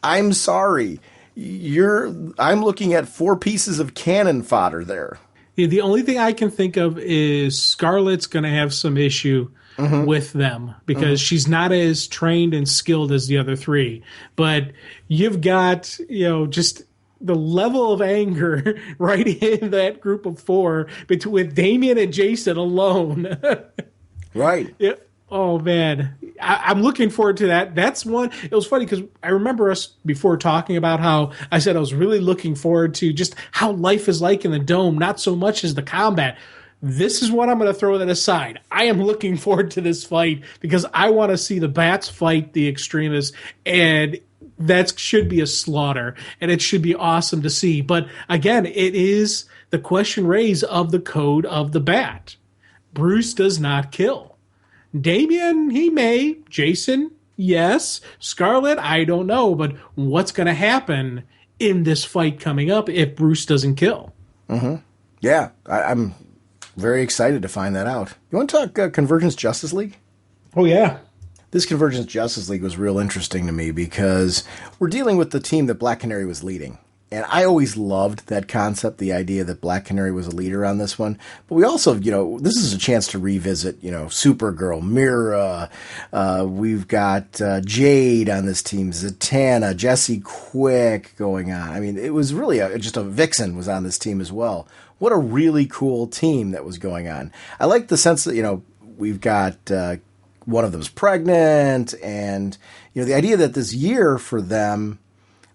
I'm sorry. I'm looking at 4 pieces of cannon fodder there. Yeah, the only thing I can think of is Scarlet's going to have some issue with them because she's not as trained and skilled as the other 3. But you've got, just the level of anger right in that group of 4 with Damian and Jason alone. Right. Yeah. Oh, man. I'm looking forward to that. That's one. It was funny because I remember us before talking about how I said I was really looking forward to just how life is like in the Dome, not so much as the combat. This is what I'm going to throw that aside. I am looking forward to this fight because I want to see the Bats fight the extremists, and that should be a slaughter, and it should be awesome to see. But again, it is the question raised of the code of the Bat. Bruce does not kill. Damian, he may. Jason, yes. Scarlet, I don't know. But what's going to happen in this fight coming up if Bruce doesn't kill? Yeah, I'm very excited to find that out. You want to talk Convergence Justice League? Oh, yeah. This Convergence Justice League was real interesting to me because we're dealing with the team that Black Canary was leading. And I always loved that concept, the idea that Black Canary was a leader on this one. But we also, this is a chance to revisit, Supergirl, Mira. We've got Jade on this team, Zatanna, Jesse Quick going on. I mean, it was really just a Vixen was on this team as well. What a really cool team that was going on. I like the sense that, we've got one of them's pregnant, and, the idea that this year for them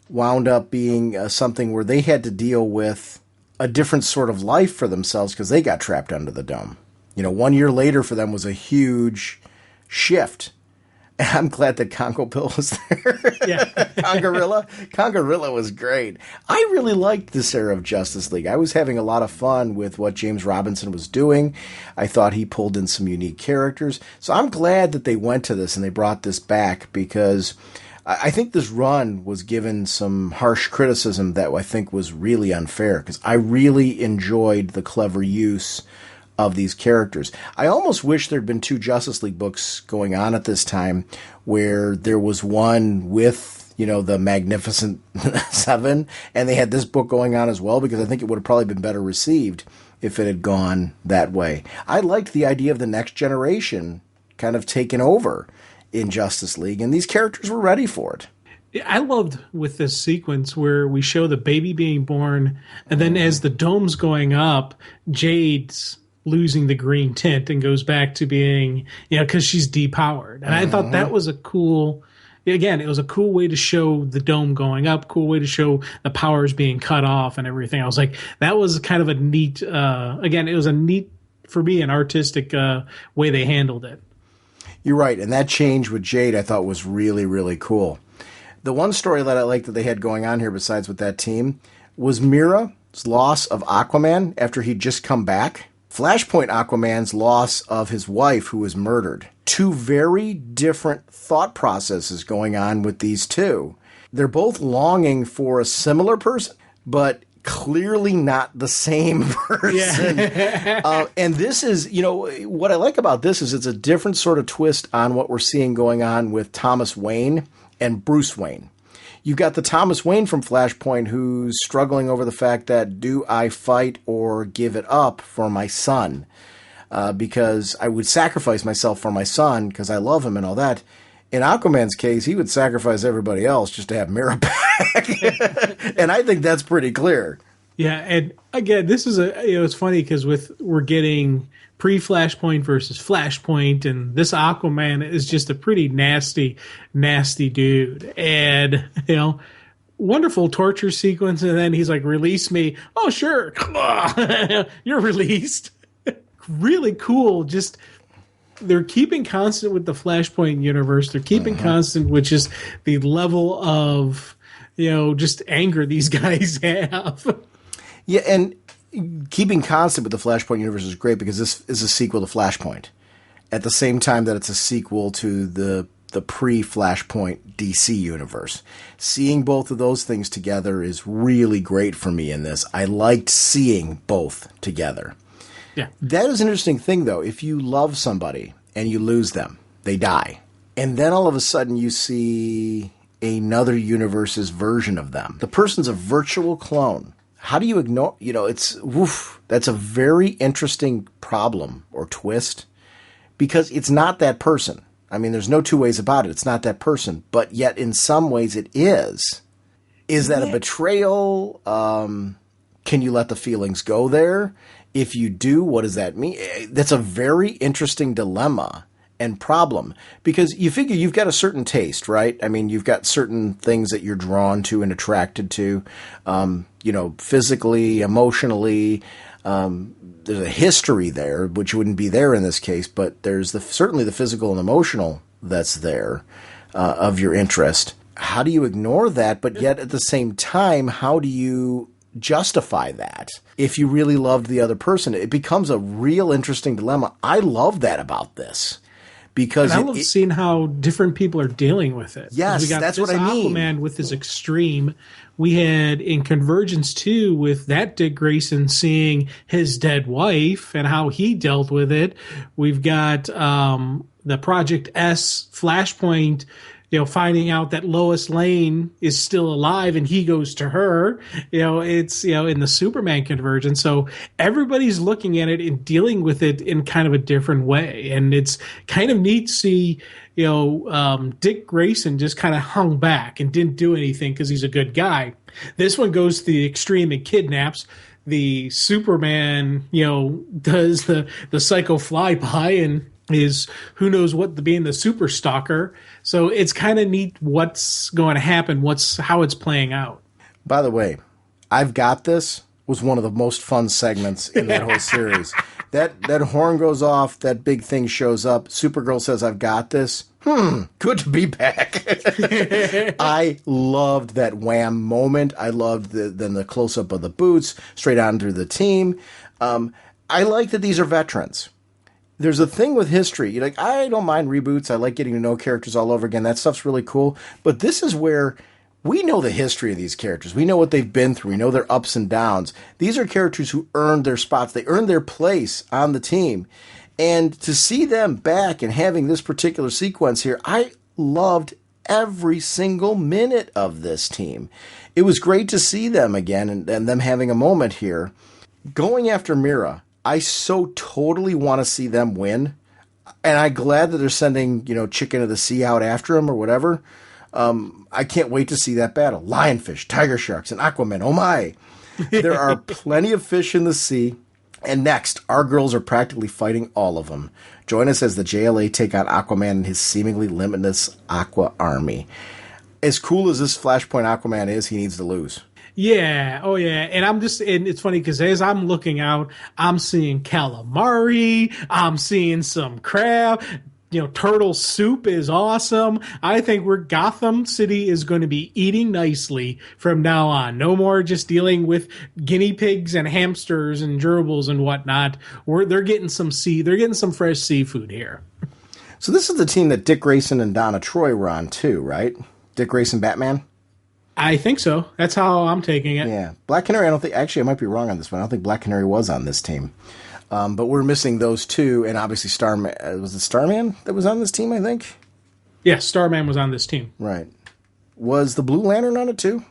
wound up being something where they had to deal with a different sort of life for themselves because they got trapped under the dome. 1 year later for them was a huge shift. And I'm glad that Congo Bill was there. Yeah. Congarilla was great. I really liked this era of Justice League. I was having a lot of fun with what James Robinson was doing. I thought he pulled in some unique characters. So I'm glad that they went to this and they brought this back, because I think this run was given some harsh criticism that I think was really unfair, because I really enjoyed the clever use of these characters. I almost wish there'd been 2 Justice League books going on at this time, where there was one with, the Magnificent Seven, and they had this book going on as well, because I think it would have probably been better received if it had gone that way. I liked the idea of the next generation kind of taking over in Justice League, and these characters were ready for it. I loved with this sequence where we show the baby being born, and then as the dome's going up, Jade's losing the green tint and goes back to being, because she's depowered. And I thought that was it was a cool way to show the dome going up, cool way to show the powers being cut off and everything. I was like, that was kind of a neat, it was a neat, for me, an artistic way they handled it. You're right, and that change with Jade I thought was really, really cool. The one story that I liked that they had going on here besides with that team was Mira's loss of Aquaman after he'd just come back. Flashpoint Aquaman's loss of his wife who was murdered. 2 very different thought processes going on with these two. They're both longing for a similar person, but clearly not the same person. Yeah. And this is, what I like about this is it's a different sort of twist on what we're seeing going on with Thomas Wayne and Bruce Wayne. You've got the Thomas Wayne from Flashpoint who's struggling over the fact that, do I fight or give it up for my son? Because I would sacrifice myself for my son because I love him and all that. In Aquaman's case, he would sacrifice everybody else just to have Mira back. And I think that's pretty clear. Yeah, and again, this is it's funny because we're getting pre-Flashpoint versus Flashpoint, and this Aquaman is just a pretty nasty, nasty dude. And, wonderful torture sequence, and then he's like, release me. Oh, sure, come on, you're released. Really cool, just... They're keeping constant with the Flashpoint universe. They're keeping constant with just the level of, just anger these guys have. Yeah, and keeping constant with the Flashpoint universe is great because this is a sequel to Flashpoint. At the same time that it's a sequel to the pre-Flashpoint DC universe. Seeing both of those things together is really great for me in this. I liked seeing both together. Yeah. That is an interesting thing, though. If you love somebody and you lose them, they die. And then all of a sudden you see another universe's version of them. The person's a virtual clone. How do you ignore, that's a very interesting problem or twist because it's not that person. I mean, there's no 2 ways about it. It's not that person, but yet in some ways it is. Is that a betrayal? Can you let the feelings go there? If you do, what does that mean? That's a very interesting dilemma and problem because you figure you've got a certain taste, right? I mean, you've got certain things that you're drawn to and attracted to, physically, emotionally. There's a history there, which wouldn't be there in this case, but there's certainly the physical and emotional that's there of your interest. How do you ignore that? But yet at the same time, how do you justify that? If you really loved the other person, it becomes a real interesting dilemma. I love that about this because I love seeing how different people are dealing with it. Yes, we got that's this what I mean. Aquaman with his extreme. We had in Convergence 2 with that Dick Grayson seeing his dead wife and how he dealt with it. We've got the Project S Flashpoint finding out that Lois Lane is still alive and he goes to her. It's, in the Superman Convergence. So everybody's looking at it and dealing with it in kind of a different way. And it's kind of neat to see, Dick Grayson just kind of hung back and didn't do anything because he's a good guy. This one goes to the extreme and kidnaps. The Superman, does the psycho flyby and is who knows what, being the super stalker. So it's kind of neat what's going to happen, how it's playing out. By the way, I've Got This was one of the most fun segments in that whole series. That horn goes off, that big thing shows up, Supergirl says, I've got this. Good to be back. I loved that wham moment. I loved the close-up of the boots, straight on through the team. I like that these are veterans. There's a thing with history. I don't mind reboots. I like getting to know characters all over again. That stuff's really cool. But this is where we know the history of these characters. We know what they've been through. We know their ups and downs. These are characters who earned their spots. They earned their place on the team. And to see them back and having this particular sequence here, I loved every single minute of this team. It was great to see them again and them having a moment here. Going after Mira, I so totally want to see them win. And I'm glad that they're sending, Chicken of the Sea out after him or whatever. I can't wait to see that battle. Lionfish, tiger sharks, and Aquaman. Oh my. There are plenty of fish in the sea. And next, our girls are practically fighting all of them. Join us as the JLA take on Aquaman and his seemingly limitless Aqua army. As cool as this Flashpoint Aquaman is, he needs to lose. Yeah. Oh, yeah. And it's funny because as I'm looking out, I'm seeing calamari. I'm seeing some crab. Turtle soup is awesome. I think Gotham City is going to be eating nicely from now on. No more just dealing with guinea pigs and hamsters and gerbils and whatnot. They're getting some fresh seafood here. So this is the team that Dick Grayson and Donna Troy were on too, right? Dick Grayson, Batman? I think so. That's how I'm taking it. Yeah. Black Canary, I might be wrong on this one. I don't think Black Canary was on this team. But we're missing those two, and obviously Starman. Was it Starman that was on this team, I think? Yeah, Starman was on this team. Right. Was the Blue Lantern on it too?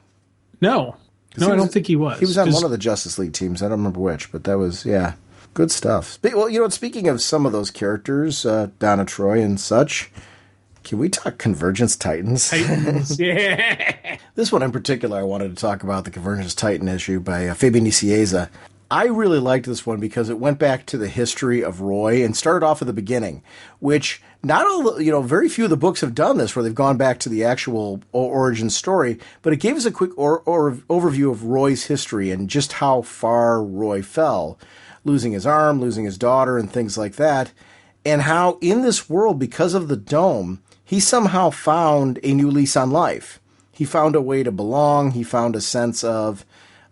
No. No, I don't think he was. He was on one of the Justice League teams. I don't remember which, but that was, yeah, good stuff. Well, speaking of some of those characters, Donna Troy and such, can we talk Convergence Titans? Titans, yeah. This one in particular, I wanted to talk about, the Convergence Titan issue by Fabian Nicieza. I really liked this one because it went back to the history of Roy and started off at the beginning, which not all, very few of the books have done this, where they've gone back to the actual origin story, but it gave us a quick overview of Roy's history and just how far Roy fell, losing his arm, losing his daughter, and things like that, and how in this world, because of the dome, he somehow found a new lease on life. He found a way to belong. He found a sense of,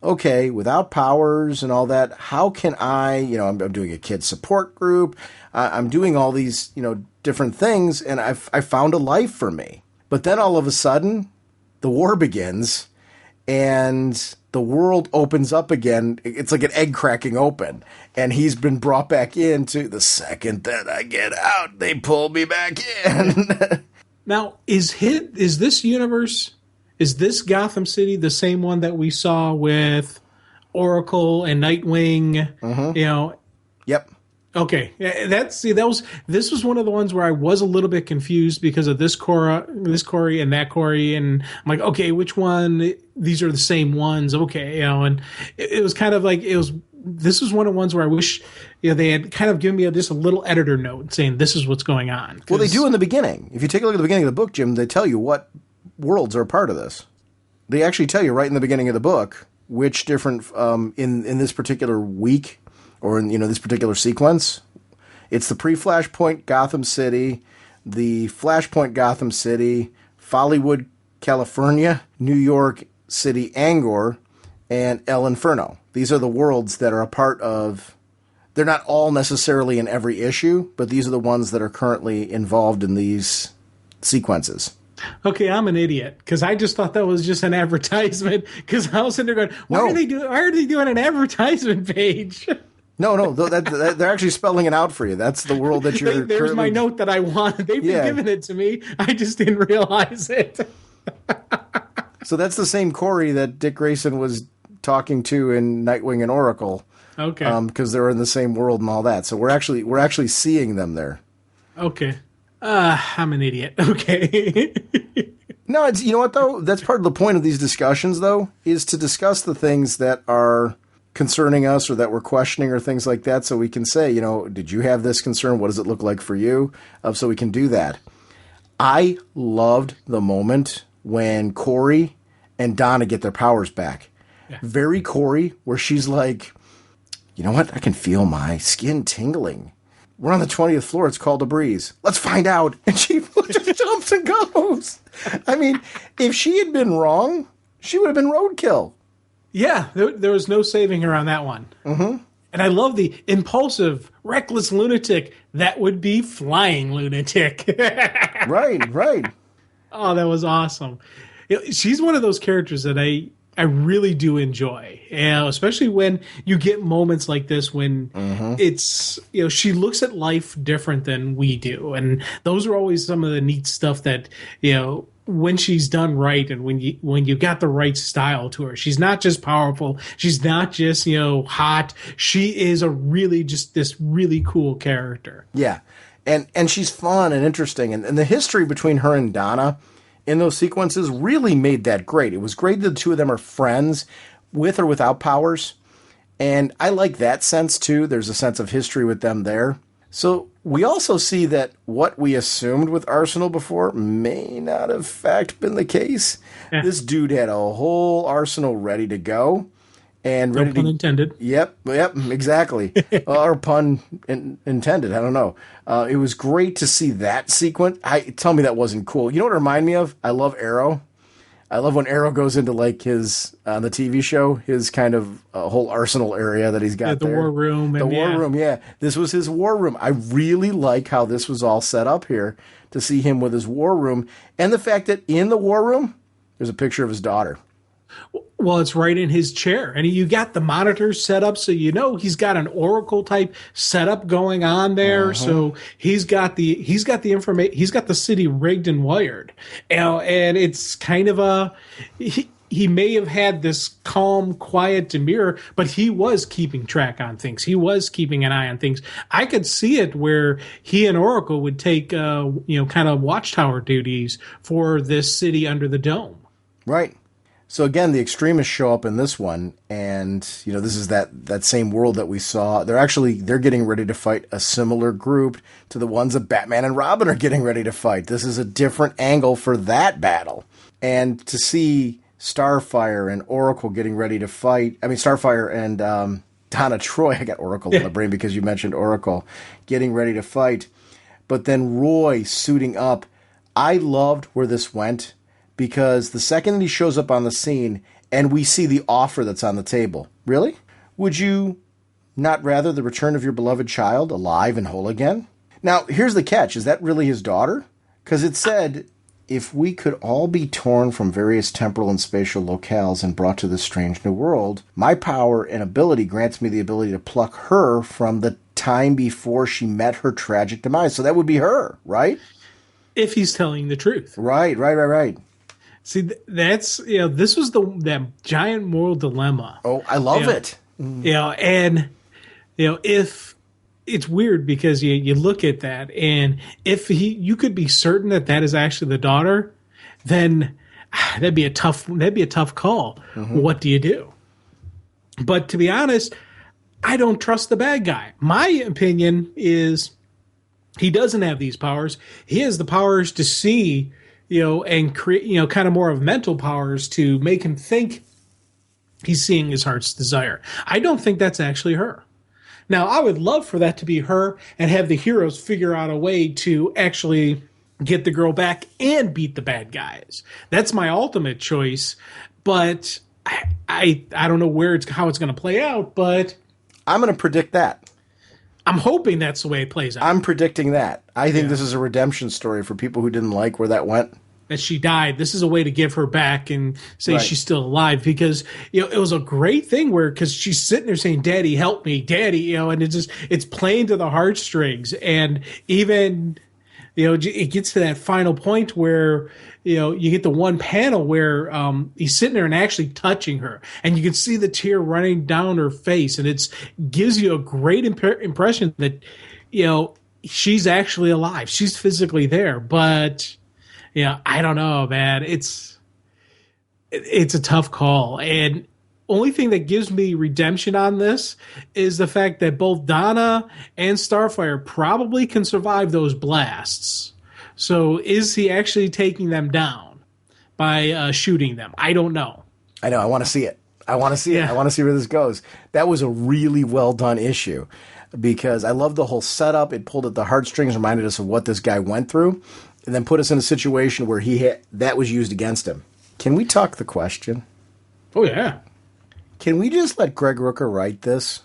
okay, without powers and all that, how can I, I'm doing a kid support group. I'm doing all these, different things, and I found a life for me. But then all of a sudden, the war begins, and the world opens up again. It's like an egg cracking open, and he's been brought back into the second that I get out, they pull me back in. Now, is this universe... Is this Gotham City the same one that we saw with Oracle and Nightwing? Mm-hmm. Yep. Okay. This was one of the ones where I was a little bit confused because of this Corey and that Corey, and I'm like, okay, which one? These are the same ones. Okay, and it was kind of like this was one of the ones where I wish they had kind of given me just a little editor note saying this is what's going on. Well, they do in the beginning. If you take a look at the beginning of the book, Jim, they tell you what worlds are a part of this. They actually tell you right in the beginning of the book which different in this particular week or in this particular sequence. It's the pre-Flashpoint Gotham City, the Flashpoint Gotham City, Follywood, California, New York City, Angor, and El Inferno. These are the worlds that are a part of. They're not all necessarily in every issue, but these are the ones that are currently involved in these sequences. Okay, I'm an idiot because I just thought that was just an advertisement. Because I was sitting there going, "Why are they doing an advertisement page?" No, they're actually spelling it out for you. That's the world that you're. There's my note that I wanted. They've been giving it to me. I just didn't realize it. So that's the same Corey that Dick Grayson was talking to in Nightwing and Oracle. Okay. Because they're in the same world and all that. So we're actually seeing them there. Okay. I'm an idiot. Okay. No, it's, you know what though? That's part of the point of these discussions though, is to discuss the things that are concerning us or that we're questioning or things like that, so we can say, you know, did you have this concern? What does it look like for you? So we can do that. I loved the moment when Corey and Donna get their powers back. Yeah. Very Corey, where she's like, you know what? I can feel my skin tingling. We're on the 20th floor. It's called a breeze. Let's find out. And she just jumps and goes. I mean, if she had been wrong, she would have been roadkill. Yeah, there was no saving her on that one. Mm-hmm. And I love the impulsive, reckless lunatic that would be flying lunatic. Right. Oh, that was awesome. She's one of those characters that I really do enjoy, especially when you get moments like this when it's, she looks at life different than we do. And those are always some of the neat stuff that, when she's done right and when you got the right style to her. She's not just powerful. She's not just, hot. She is just this really cool character. Yeah. And she's fun and interesting. And the history between her and Donna in those sequences really made that great. It was great that the two of them are friends with or without powers. And I like that sense too. There's a sense of history with them there. So we also see that what we assumed with Arsenal before may not have fact been the case. Yeah. This dude had a whole arsenal ready to go. And ready no pun intended. Yep, exactly. Or pun intended. I don't know. It was great to see that sequence. Tell me that wasn't cool. You know what it reminded me of? I love Arrow. I love when Arrow goes into like his on the TV show, his kind of whole arsenal area that he's got the there. War Room. The War Room, yeah. This was his War Room. I really like how this was all set up here to see him with his War Room, and the fact that in the War Room there's a picture of his daughter. Well, it's right in his chair, and you got the monitors set up, so he's got an Oracle type setup going on there. So he's got the information, he's got the city rigged and wired, and it's kind of he may have had this calm, quiet demeanor, but he was keeping track on things. He was keeping an eye on things. I could see it where he and Oracle would take kind of watchtower duties for this city under the dome. Right. So again, the extremists show up in this one, and this is that same world that we saw. They're getting ready to fight a similar group to the ones that Batman and Robin are getting ready to fight. This is a different angle for that battle, and to see Starfire and Oracle getting ready to fight. I mean, Starfire and Donna Troy. I got Oracle in the brain because you mentioned Oracle getting ready to fight, but then Roy suiting up. I loved where this went. Because the second he shows up on the scene and we see the offer that's on the table, really? Would you not rather the return of your beloved child alive and whole again? Now, here's the catch. Is that really his daughter? Because it said, if we could all be torn from various temporal and spatial locales and brought to this strange new world, my power and ability grants me the ability to pluck her from the time before she met her tragic demise. So that would be her, right? If he's telling the truth. Right. See, that's, this was that giant moral dilemma. Oh, I love it. And, if it's weird because you look at that, and if you could be certain that is actually the daughter, then that'd be a tough call. Mm-hmm. What do you do? But to be honest, I don't trust the bad guy. My opinion is he doesn't have these powers. He has the powers to see, and create, kind of more of mental powers to make him think he's seeing his heart's desire. I don't think that's actually her. Now, I would love for that to be her and have the heroes figure out a way to actually get the girl back and beat the bad guys. That's my ultimate choice, but I don't know how it's going to play out, but I'm going to predict that. I'm hoping that's the way it plays out. I'm predicting that. I think this is a redemption story for people who didn't like where that went. that she died. This is a way to give her back and say Right. she's still alive, because it was a great thing because she's sitting there saying, "Daddy, help me, Daddy," and it's playing to the heartstrings, and even it gets to that final point where you get the one panel where he's sitting there and actually touching her, and you can see the tear running down her face, and it gives you a great impression that she's actually alive, she's physically there, but. Yeah, I don't know, man. It's a tough call. And only thing that gives me redemption on this is the fact that both Donna and Starfire probably can survive those blasts. So is he actually taking them down by shooting them? I don't know. I know. I want to see it. I want to see it. I want to see where this goes. That was a really well done issue because I love the whole setup. It pulled at the heartstrings, reminded us of what this guy went through. And then put us in a situation where that was used against him. Can we talk the question? Oh, yeah. Can we just let Greg Rucka write this?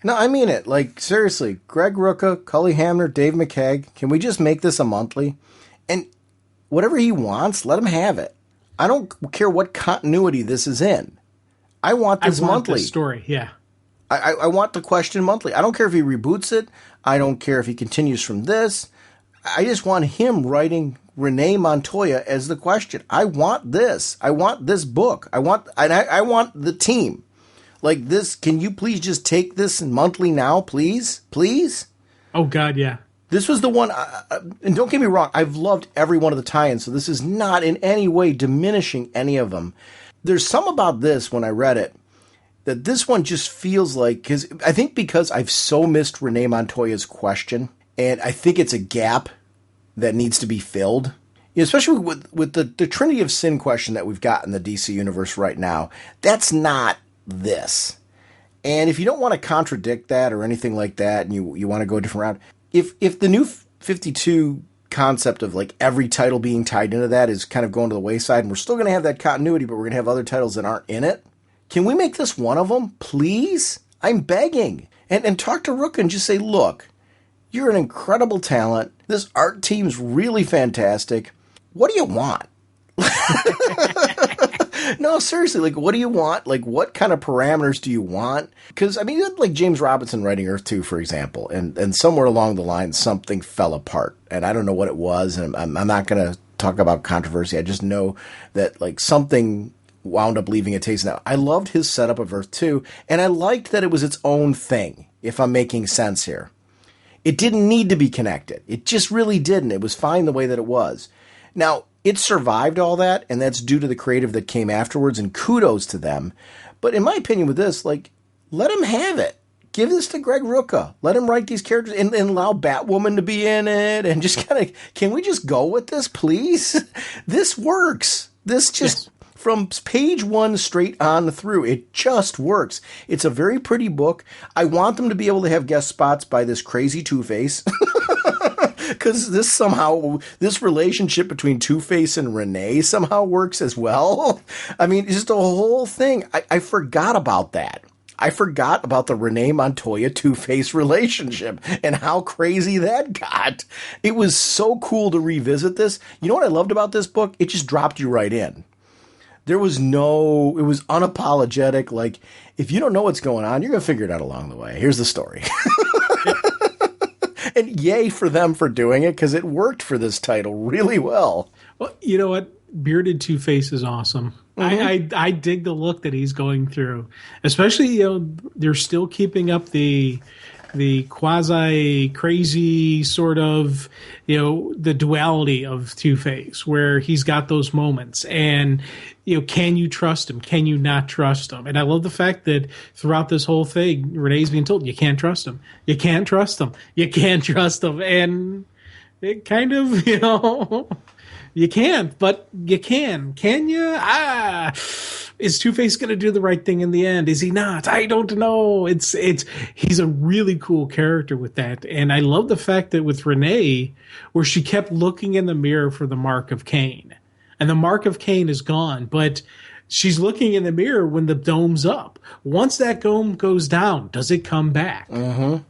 No, I mean it. Like, seriously, Greg Rucka, Cully Hamner, Dave McKeag, can we just make this a monthly? And whatever he wants, let him have it. I don't care what continuity this is in. I want this monthly. This story, yeah. I want the question monthly. I don't care if he reboots it. I don't care if he continues from this. I just want him writing Renee Montoya as the question. I want this. I want this book. I want the team. Like this, can you please just take this monthly now, please? Please? Oh, God, yeah. This was the one, and don't get me wrong, I've loved every one of the tie-ins, so this is not in any way diminishing any of them. There's some about this when I read it, that this one just feels like, because I've so missed Renee Montoya's question, and I think it's a gap that needs to be filled, especially with the Trinity of Sin question that we've got in the DC universe right now. That's not this. And if you don't want to contradict that or anything like that, and you want to go a different route, if the new 52 concept of like every title being tied into that is kind of going to the wayside, and we're still going to have that continuity, but we're going to have other titles that aren't in it, can we make this one of them, please? I'm begging. And talk to Rook and just say, look, you're an incredible talent. This art team's really fantastic. What do you want? No, seriously, like, what do you want? Like, what kind of parameters do you want? Because, I mean, you had, like, James Robinson writing Earth 2, for example, and somewhere along the line, something fell apart. And I don't know what it was, and I'm not going to talk about controversy. I just know that, like, something wound up leaving a taste. Now, I loved his setup of Earth 2, and I liked that it was its own thing, if I'm making sense here. It didn't need to be connected. It just really didn't. It was fine the way that it was. Now, it survived all that, and that's due to the creative that came afterwards, and kudos to them. But in my opinion with this, like, let him have it. Give this to Greg Rucka. Let him write these characters and allow Batwoman to be in it, and just kind of, can we just go with this, please? This works. This just... Yes. From page one straight on through, it just works. It's a very pretty book. I want them to be able to have guest spots by this crazy Two-Face. Because this relationship between Two-Face and Renee somehow works as well. I mean, it's just a whole thing. I forgot about that. I forgot about the Renee Montoya Two-Face relationship and how crazy that got. It was so cool to revisit this. You know what I loved about this book? It just dropped you right in. It was unapologetic. Like, if you don't know what's going on, you're going to figure it out along the way. Here's the story. And yay for them for doing it, because it worked for this title really well. Well, you know what? Bearded Two-Face is awesome. Mm-hmm. I dig the look that he's going through. Especially, they're still keeping up the quasi crazy sort of, the duality of Two-Face, where he's got those moments, and can you trust him? Can you not trust him? And I love the fact that throughout this whole thing, Renee's being told, you can't trust him. You can't trust him. You can't trust him. And it kind of, you can't, but you can. Can you? Is Two-Face going to do the right thing in the end? Is he not? I don't know. He's a really cool character with that. And I love the fact that with Renee, where she kept looking in the mirror for the mark of Cain. And the mark of Cain is gone, but she's looking in the mirror when the dome's up. Once that dome goes down, does it come back? Mm-hmm.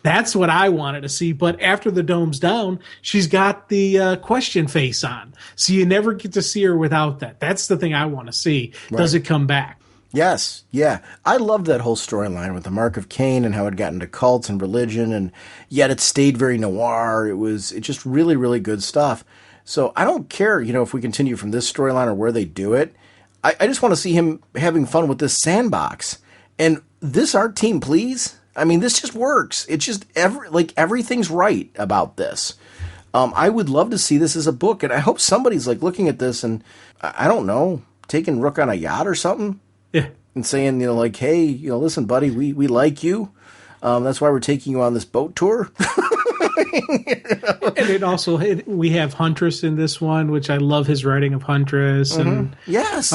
That's what I wanted to see. But after the dome's down, she's got the question face on. So you never get to see her without that. That's the thing I want to see. Right. Does it come back? Yes. Yeah. I loved that whole storyline with the Mark of Cain and how it got into cults and religion, and yet it stayed very noir. It's just really, really good stuff. So I don't care, if we continue from this storyline or where they do it. I just want to see him having fun with this sandbox. And this art team, please. I mean, this just works. It's just everything's right about this. I would love to see this as a book, and I hope somebody's looking at this and, I don't know, taking Rook on a yacht or something. Yeah. And saying, hey, listen, buddy, we like you. That's why we're taking you on this boat tour. And it also, we have Huntress in this one, which I love his writing of Huntress. Mm-hmm. And yes.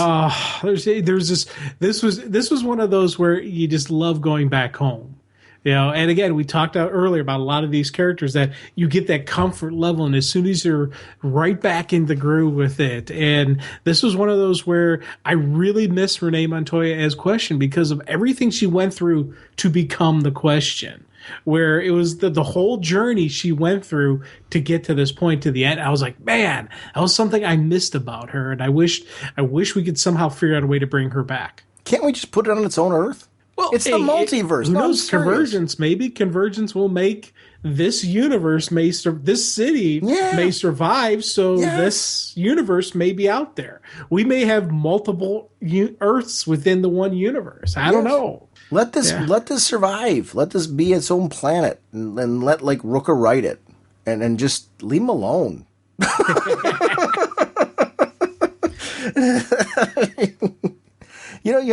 This was one of those where you just love going back home. And again, we talked out earlier about a lot of these characters that you get that comfort level, and as soon as you're right back in the groove with it. And this was one of those where I really miss Renee Montoya as Question because of everything she went through to become the Question, where it was the whole journey she went through to get to this point, to the end. I was like, man, that was something I missed about her, and I wish we could somehow figure out a way to bring her back. Can't we just put it on its own Earth? Well, it's the multiverse. Who knows? Convergence. Maybe Convergence will make this universe this city may survive. So this universe may be out there. We may have multiple Earths within the one universe. I don't know. Let this survive. Let this be its own planet, and let Rooker write it, and just leave him alone.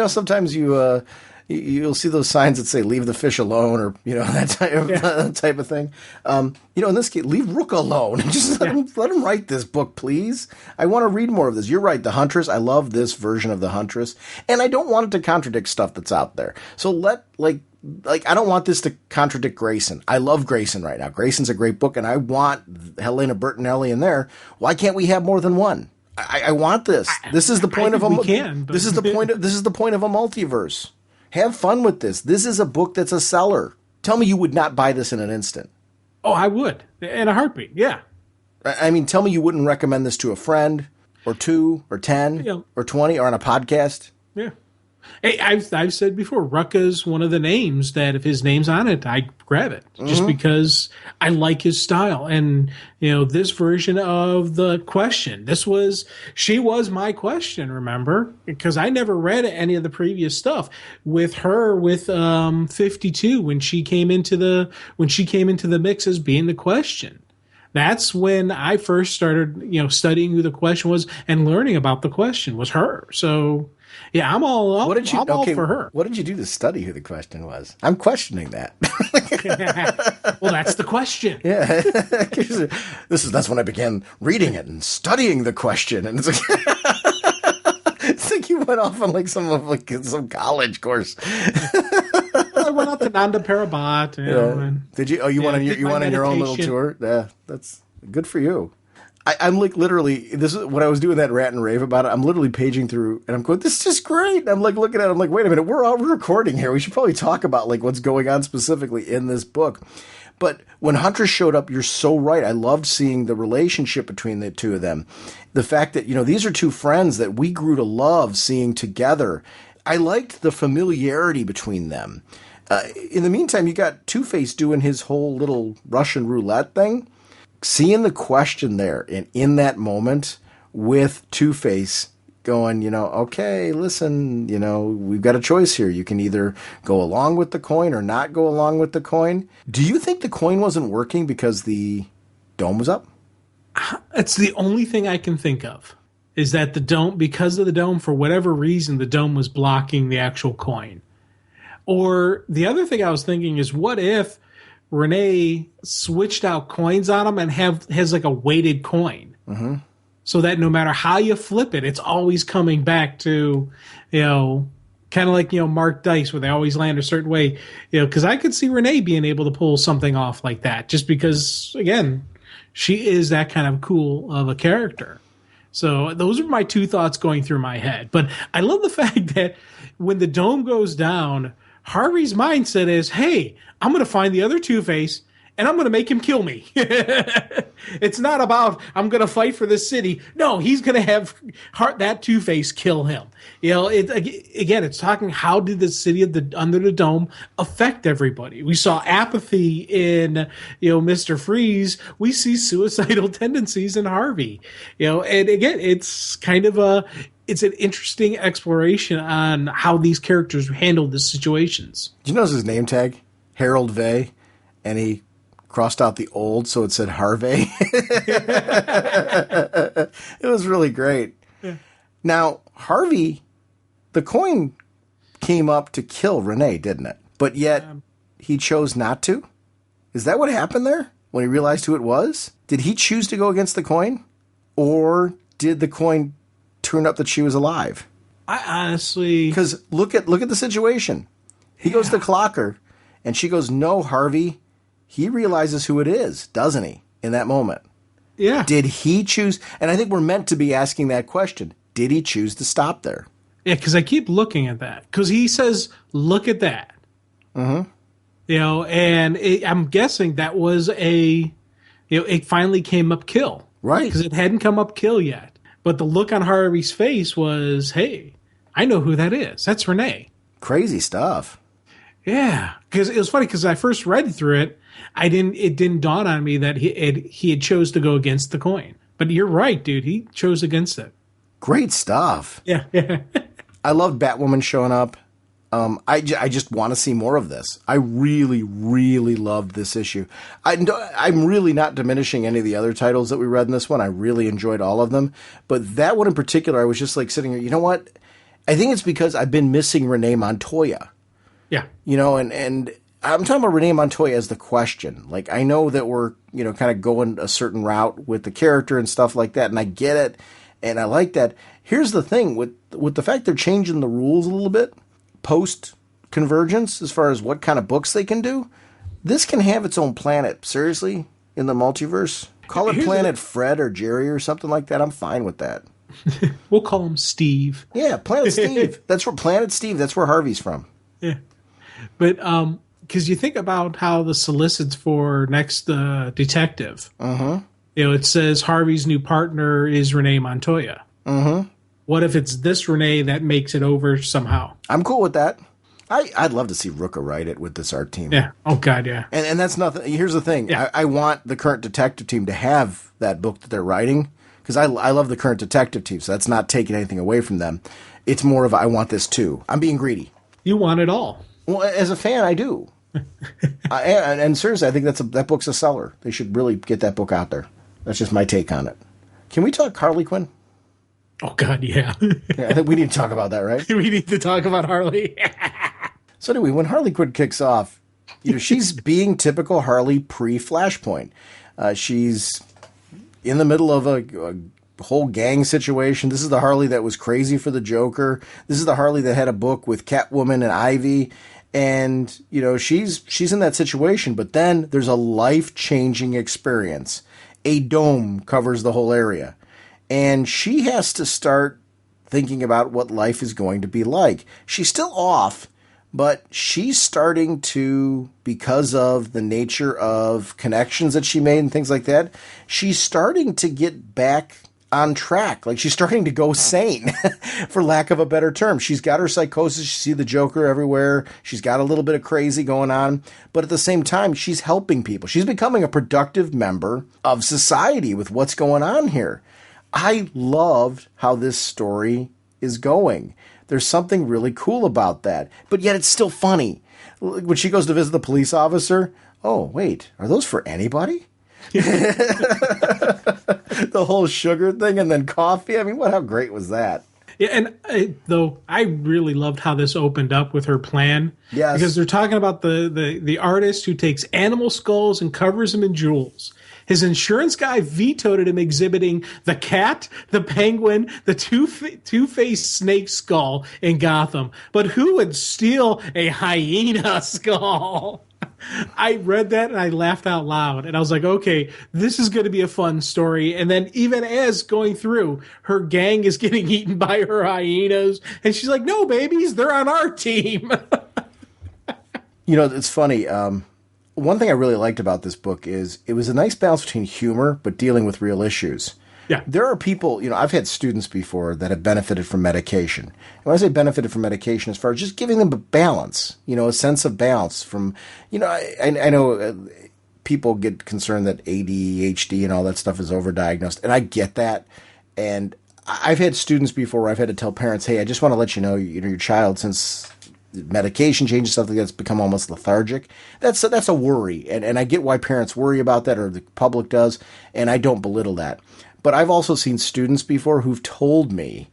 Sometimes you'll see those signs that say "Leave the fish alone" or that type of thing. In this case, leave Rook alone and just let him write this book, please. I want to read more of this. You're right, the Huntress. I love this version of the Huntress, and I don't want it to contradict stuff that's out there. So I don't want this to contradict Grayson. I love Grayson right now. Grayson's a great book, and I want Helena Bertinelli in there. Why can't we have more than one? I want this. This is the point of a. This is the point. This is the point of a multiverse. Have fun with this. This is a book that's a seller. Tell me you would not buy this in an instant. Oh, I would. In a heartbeat, yeah. I mean, tell me you wouldn't recommend this to a friend or 2 or 10 or 20 or on a podcast. Yeah. Hey, I've said before, Rucka's one of the names that if his name's on it, I grab it just because I like his style. And, this version of the Question, she was my Question, remember? Because I never read any of the previous stuff with her with 52 when she came into the mix as being the Question. That's when I first started, studying who the Question was and learning about the Question was her. So, yeah, I'm all for her. What did you do to study who the Question was? I'm questioning that. Well, that's the Question. Yeah. That's when I began reading it and studying the Question. And it's like you went off on some college course. I went out to Nanda Parbat. Did you? Oh, you went on your own little tour? Yeah, that's good for you. I'm literally, this is what I was doing that rant and rave about it. I'm literally paging through and I'm going, this is just great. I'm looking at it. I'm like, wait a minute, we're recording here. We should probably talk about what's going on specifically in this book. But when Huntress showed up, you're so right. I loved seeing the relationship between the two of them. The fact that, these are two friends that we grew to love seeing together. I liked the familiarity between them. In the meantime, you got Two-Face doing his whole little Russian roulette thing. Seeing the Question there and in that moment with Two-Face going, okay, listen, we've got a choice here. You can either go along with the coin or not go along with the coin. Do you think the coin wasn't working because the dome was up? It's the only thing I can think of is that because of the dome, for whatever reason, the dome was blocking the actual coin. Or the other thing I was thinking is, what if Renee switched out coins on him and has a weighted coin, so that no matter how you flip it, it's always coming back to, kind of like marked dice where they always land a certain way. Because I could see Renee being able to pull something off like that, just because again, she is that kind of cool of a character. So those are my two thoughts going through my head. But I love the fact that when the dome goes down, Harvey's mindset is, hey, I'm going to find the other Two-Face and I'm going to make him kill me. It's not about, I'm going to fight for the city. No, he's going to have that Two-Face kill him. Again, it's talking, how did the city under the dome affect everybody? We saw apathy in, Mr. Freeze. We see suicidal tendencies in Harvey. And again, it's kind of it's an interesting exploration on how these characters handled the situations. Did you notice his name tag? Harold Vey. And he crossed out the old, so it said Harvey. It was really great. Yeah. Now, Harvey, the coin came up to kill Renee, didn't it? But yet, he chose not to? Is that what happened there? When he realized who it was? Did he choose to go against the coin? Or did the coin turn up that she was alive? I honestly... Because look at the situation. He goes to clock her, and she goes, no, Harvey. He realizes who it is, doesn't he, in that moment? Yeah. Did he choose? And I think we're meant to be asking that question. Did he choose to stop there? Yeah, because I keep looking at that. Because he says, look at that. Mm-hmm. And I'm guessing that was it finally came up kill. Right. Because it hadn't come up kill yet. But the look on Harvey's face was, hey, I know who that is. That's Renee. Crazy stuff. Yeah. Because it was funny, because I first read through it, it didn't dawn on me that he had chose to go against the coin. But you're right, dude. He chose against it. Great stuff. Yeah. I loved Batwoman showing up. I just want to see more of this. I really, really loved this issue. I'm really not diminishing any of the other titles that we read in this one. I really enjoyed all of them. But that one in particular, I was just like sitting here, you know what? I think it's because I've been missing Renee Montoya. Yeah. And I'm talking about Renee Montoya as the question. Like, I know that we're, kind of going a certain route with the character and stuff like that, and I get it, and I like that. Here's the thing, with the fact they're changing the rules a little bit, post-Convergence, as far as what kind of books they can do, this can have its own planet, seriously, in the multiverse. Call it Planet Fred or Jerry or something like that. I'm fine with that. We'll call him Steve. Yeah, Planet Steve. That's where Planet Steve, that's where Harvey's from. Yeah. But, because you think about how the solicits for next detective. Uh-huh. It says Harvey's new partner is Renee Montoya. Uh-huh. What if it's this Renee that makes it over somehow? I'm cool with that. I'd love to see Rooker write it with this art team. Yeah. Oh, God, yeah. And that's nothing. Here's the thing. Yeah. I want the current detective team to have that book that they're writing, because I love the current detective team, so that's not taking anything away from them. It's more of I want this too. I'm being greedy. You want it all. Well, as a fan, I do. And seriously, I think that book's a seller. They should really get that book out there. That's just my take on it. Can we talk Harley Quinn? Oh, God, yeah. Yeah, I think we need to talk about that, right? We need to talk about Harley. So anyway, when Harley Quinn kicks off, she's being typical Harley pre-Flashpoint. She's in the middle of a whole gang situation. This is the Harley that was crazy for the Joker. This is the Harley that had a book with Catwoman and Ivy. And, she's in that situation. But then there's a life-changing experience. A dome covers the whole area. And she has to start thinking about what life is going to be like. She's still off, but she's starting to, because of the nature of connections that she made and things like that, she's starting to get back on track. Like, she's starting to go sane, for lack of a better term. She's got her psychosis. You see the Joker everywhere. She's got a little bit of crazy going on. But at the same time, she's helping people. She's becoming a productive member of society with what's going on here. I loved how this story is going. There's something really cool about that. But yet it's still funny. When she goes to visit the police officer, oh, wait, are those for anybody? The whole sugar thing and then coffee. I mean, how great was that? Yeah, and though I really loved how this opened up with her plan. Yes. Because they're talking about the artist who takes animal skulls and covers them in jewels. His insurance guy vetoed him exhibiting the cat, the penguin, the two-faced snake skull in Gotham. But who would steal a hyena skull? I read that and I laughed out loud. And I was like, okay, this is going to be a fun story. And then even as going through, her gang is getting eaten by her hyenas. And she's like, no, babies, they're on our team. It's funny. One thing I really liked about this book is it was a nice balance between humor but dealing with real issues. Yeah. There are people, I've had students before that have benefited from medication. And when I say benefited from medication, as far as just giving them a balance, a sense of balance from, I know people get concerned that ADHD and all that stuff is overdiagnosed. And I get that. And I've had students before where I've had to tell parents, hey, I just want to let you know, your child, since medication changes, stuff like that's become almost lethargic. That's a worry. And I get why parents worry about that, or the public does. And I don't belittle that. But I've also seen students before who've told me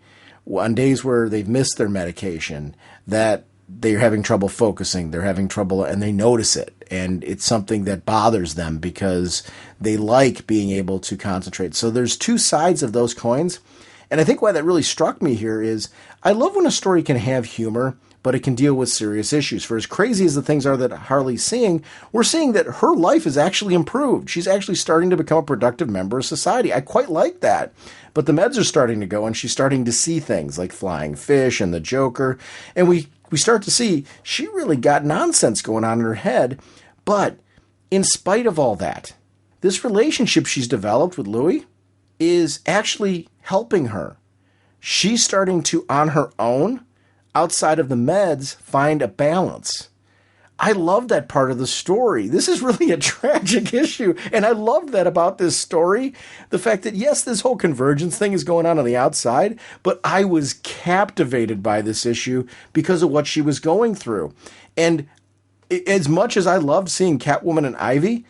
on days where they've missed their medication that they're having trouble focusing, they're having trouble, and they notice it. And it's something that bothers them because they like being able to concentrate. So there's two sides of those coins. And I think why that really struck me here is I love when a story can have humor, but it can deal with serious issues. For as crazy as the things are that Harley's seeing, we're seeing that her life is actually improved. She's actually starting to become a productive member of society. I quite like that. But the meds are starting to go, and she's starting to see things like flying fish and the Joker. And we start to see she really got nonsense going on in her head. But in spite of all that, this relationship she's developed with Louis is actually helping her. She's starting to, on her own, outside of the meds, find a balance. I love that part of the story. This is really a tragic issue. And I love that about this story. The fact that, yes, this whole convergence thing is going on the outside, but I was captivated by this issue because of what she was going through. And as much as I loved seeing Catwoman and Ivy,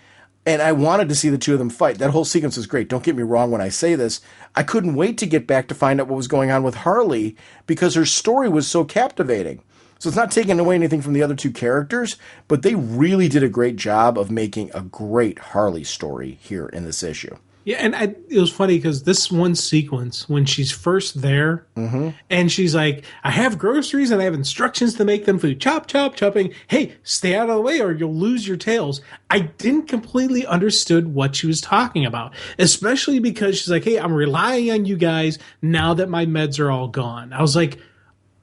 and I wanted to see the two of them fight. That whole sequence was great. Don't get me wrong when I say this. I couldn't wait to get back to find out what was going on with Harley because her story was so captivating. So it's not taking away anything from the other two characters, but they really did a great job of making a great Harley story here in this issue. Yeah, and it was funny because this one sequence, when she's first there, and she's like, I have groceries and I have instructions to make them food. Chop, chop, chopping. Hey, stay out of the way or you'll lose your tails. I didn't completely understood what she was talking about, especially because she's like, hey, I'm relying on you guys now that my meds are all gone. I was like,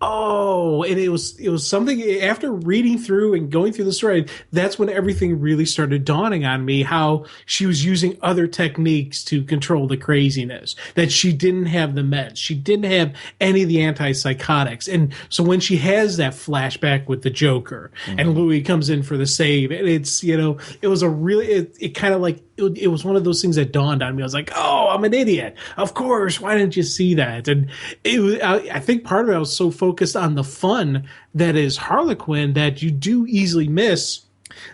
oh, and it was something after reading through and going through the story, that's when everything really started dawning on me, how she was using other techniques to control the craziness, that she didn't have the meds. She didn't have any of the antipsychotics. And so when she has that flashback with the Joker and Louis comes in for the save, and it's, it was a really, it kind of like, it was one of those things that dawned on me. I was like, oh, I'm an idiot. Of course. Why didn't you see that? And I think part of it, I was so focused on the fun that is Harlequin that you do easily miss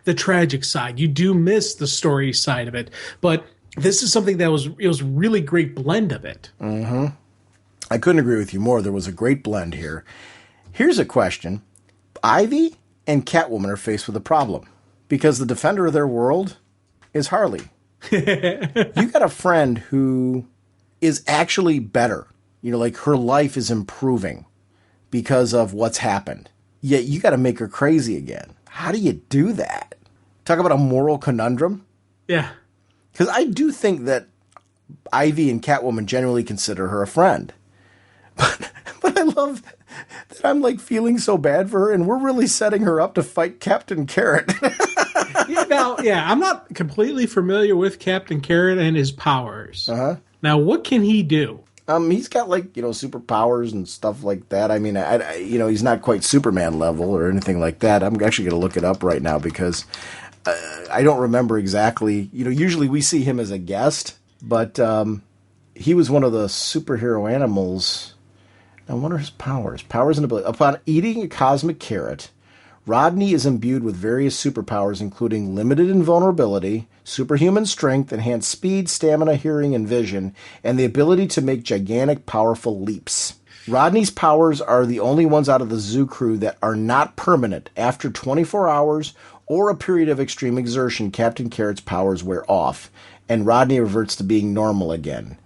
the tragic side. You do miss the story side of it. But this is something that was a really great blend of it. Mm-hmm. I couldn't agree with you more. There was a great blend here. Here's a question. Ivy and Catwoman are faced with a problem because the defender of their world is Harley. You got a friend who is actually better. Like her life is improving because of what's happened. Yet you got to make her crazy again. How do you do that? Talk about a moral conundrum. Yeah. Because I do think that Ivy and Catwoman generally consider her a friend. But I love that I'm like feeling so bad for her and we're really setting her up to fight Captain Carrot. I'm not completely familiar with Captain Carrot and his powers. Now, what can he do? He's got superpowers and stuff like that. I mean, he's not quite Superman level or anything like that. I'm actually going to look it up right now because I don't remember exactly. Usually we see him as a guest, but he was one of the superhero animals. Now, what are his powers? Powers and ability. Upon eating a cosmic carrot, Rodney is imbued with various superpowers, including limited invulnerability, superhuman strength, enhanced speed, stamina, hearing, and vision, and the ability to make gigantic, powerful leaps. Rodney's powers are the only ones out of the zoo crew that are not permanent. After 24 hours or a period of extreme exertion, Captain Carrot's powers wear off, and Rodney reverts to being normal again.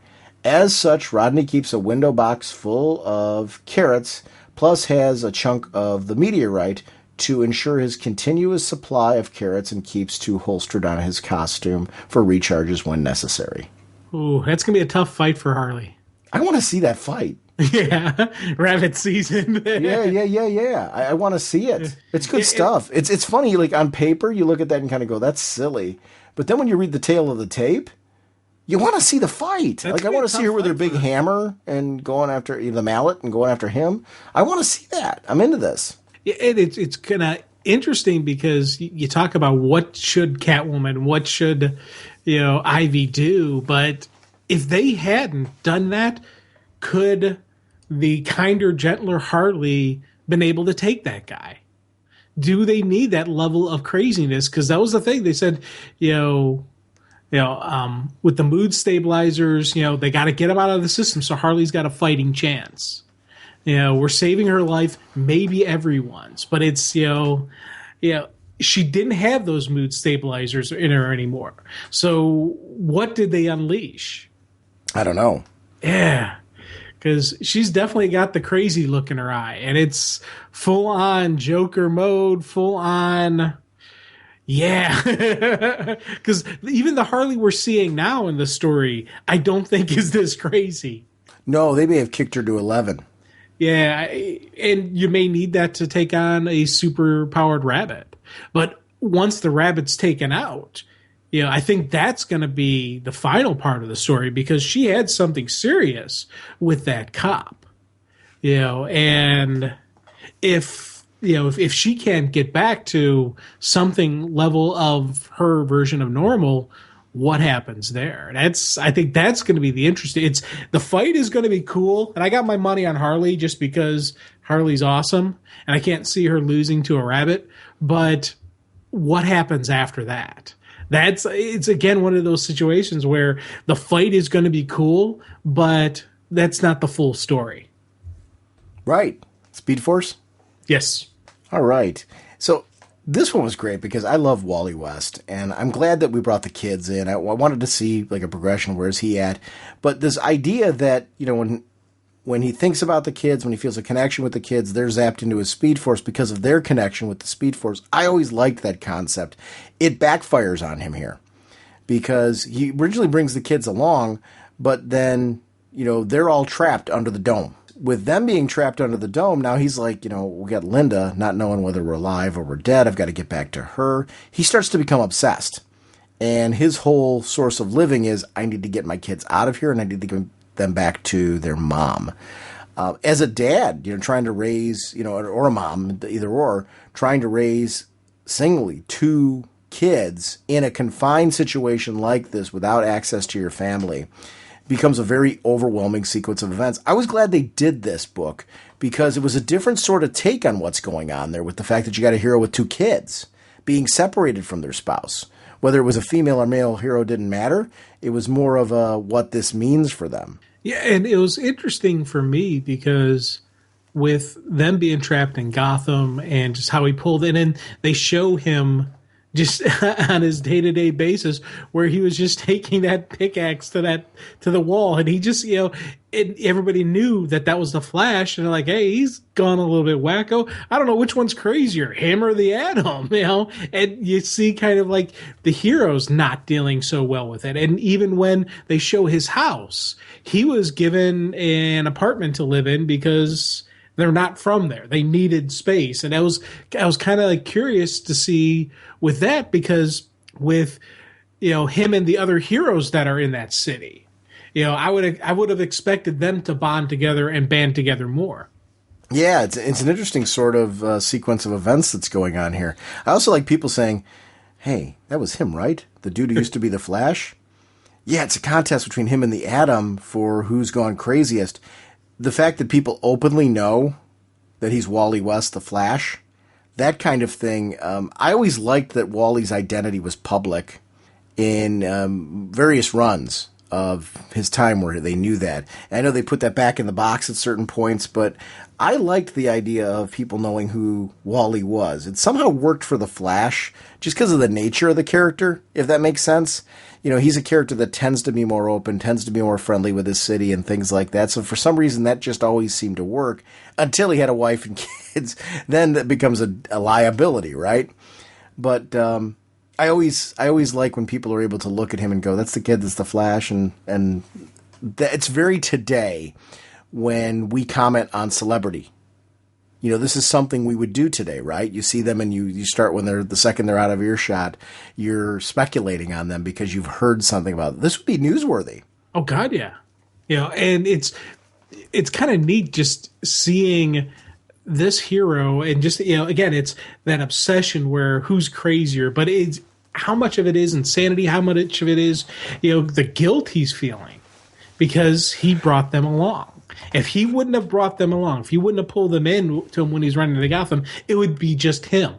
As such, Rodney keeps a window box full of carrots, plus has a chunk of the meteorite to ensure his continuous supply of carrots and keeps two holstered on his costume for recharges when necessary. Ooh, that's going to be a tough fight for Harley. I want to see that fight. Yeah, rabbit season. Yeah. I want to see it. It's good stuff. It's funny. Like on paper, you look at that and kind of go, "That's silly," but then when you read the tale of the tape, you want to see the fight. That's Like I want to see her with her big hammer and going after the mallet and going after him. I want to see that. I'm into this. It's kind of interesting because you talk about what should Catwoman, what should Ivy do, but if they hadn't done that, could the kinder, gentler Harley been able to take that guy? Do they need that level of craziness? Because that was the thing they said, with the mood stabilizers, they got to get him out of the system, so Harley's got a fighting chance. We're saving her life, maybe everyone's, but it's she didn't have those mood stabilizers in her anymore. So what did they unleash? I don't know. Yeah. Because she's definitely got the crazy look in her eye, and it's full on Joker mode, full on, yeah. Because even the Harley we're seeing now in the story, I don't think is this crazy. No, they may have kicked her to 11. Yeah, and you may need that to take on a super powered rabbit. But once the rabbit's taken out, I think that's going to be the final part of the story because she had something serious with that cop. And if she can't get back to something level of her version of normal, what happens there? I think that's going to be the interesting. The fight is going to be cool, and I got my money on Harley just because Harley's awesome, and I can't see her losing to a rabbit. But what happens after that? It's again one of those situations where the fight is going to be cool, but that's not the full story. Right. Speed Force? Yes. All right. So this one was great because I love Wally West, and I'm glad that we brought the kids in. I wanted to see like a progression. Where's he at? But this idea that, when he thinks about the kids, when he feels a connection with the kids, they're zapped into his Speed Force because of their connection with the Speed Force. I always liked that concept. It backfires on him here because he originally brings the kids along, but then, they're all trapped under the dome. With them being trapped under the dome, now he's like, we got Linda not knowing whether we're alive or we're dead. I've got to get back to her. He starts to become obsessed. And his whole source of living is, I need to get my kids out of here and I need to get them back to their mom. As a dad, trying to raise, or a mom, either or, trying to raise singly 2 kids in a confined situation like this without access to your family becomes a very overwhelming sequence of events. I was glad they did this book because it was a different sort of take on what's going on there with the fact that you got a hero with 2 kids being separated from their spouse. Whether it was a female or male hero didn't matter. It was more of what this means for them. Yeah, and it was interesting for me because with them being trapped in Gotham and just how he pulled in, and they show him just on his day-to-day basis where he was just taking that pickaxe to the wall, and he just everybody knew that was the Flash, and they're like, hey, he's gone a little bit wacko. I don't know which one's crazier, him or the Atom, and you see kind of like the heroes not dealing so well with it. And even when they show his house, he was given an apartment to live in because they're not from there. They needed space. And I was kind of like curious to see with that because with, him and the other heroes that are in that city, I would have expected them to bond together and band together more. Yeah, it's an interesting sort of sequence of events that's going on here. I also like people saying, hey, that was him, right? The dude who used to be the Flash? Yeah, it's a contest between him and the Atom for who's gone craziest. The fact that people openly know that he's Wally West, the Flash, that kind of thing. I always liked that Wally's identity was public in various runs of his time where they knew that. And I know they put that back in the box at certain points, but I liked the idea of people knowing who Wally was. It somehow worked for the Flash just because of the nature of the character, if that makes sense. He's a character that tends to be more open, tends to be more friendly with his city and things like that. So for some reason, that just always seemed to work until he had a wife and kids. Then that becomes a liability, right? But I always like when people are able to look at him and go, that's the kid that's the Flash. And it's very today when we comment on celebrity. You know, this is something we would do today, right? You see them and you start when the second they're out of earshot, you're speculating on them because you've heard something about it. This would be newsworthy. Oh God, yeah. You know, and it's kind of neat just seeing this hero and just, you know, again, it's that obsession where who's crazier, but it's how much of it is insanity, how much of it is, you know, the guilt he's feeling because he brought them along. If he wouldn't have brought them along, if he wouldn't have pulled them in to him when he's running to Gotham, it would be just him.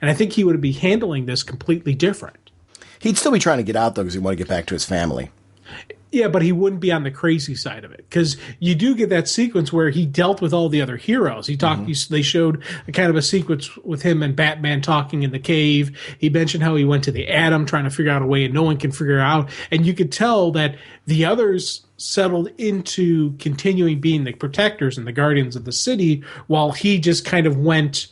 And I think he would be handling this completely different. He'd still be trying to get out, though, because he'd want to get back to his family. Yeah, but he wouldn't be on the crazy side of it because you do get that sequence where he dealt with all the other heroes. He talked. They showed a kind of a sequence with him and Batman talking in the cave. He mentioned how he went to the Atom trying to figure out a way, and no one can figure it out. And you could tell that the others settled into continuing being the protectors and the guardians of the city, while he just kind of went,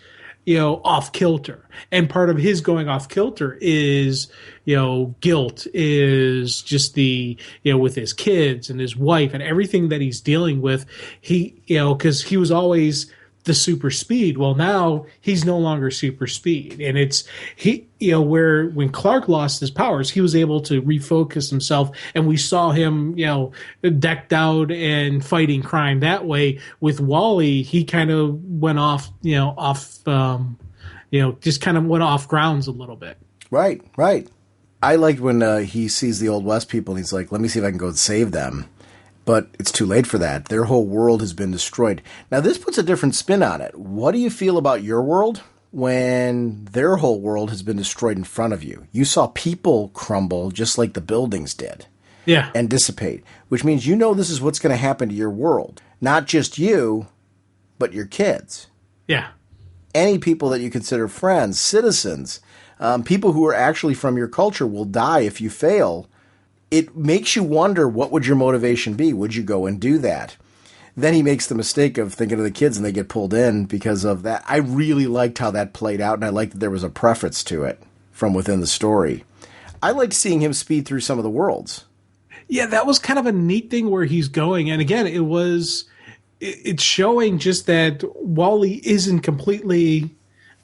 you know, off kilter. And part of his going off kilter is, you know, guilt, is just the, you know, with his kids and his wife and everything that he's dealing with. He, you know, because he was always the super speed. Well, now he's no longer super speed. And it's, he, you know, where when Clark lost his powers, he was able to refocus himself, and we saw him, you know, decked out and fighting crime that way. With Wally, he kind of went off, you know, just kind of went off grounds a little bit. Right. I liked when he sees the Old West people and he's like, let me see if I can go save them. But it's too late for that. Their whole world has been destroyed. Now, this puts a different spin on it. What do you feel about your world when their whole world has been destroyed in front of you? You saw people crumble just like the buildings did. Yeah. And dissipate, which means you know this is what's going to happen to your world. Not just you, but your kids. Yeah. Any people that you consider friends, citizens, people who are actually from your culture will die if you fail. It makes you wonder, what would your motivation be? Would you go and do that? Then he makes the mistake of thinking of the kids and they get pulled in because of that. I really liked how that played out, and I liked that there was a preface to it from within the story. I liked seeing him speed through some of the worlds. Yeah, that was kind of a neat thing where he's going. And again, it's showing just that Wally isn't completely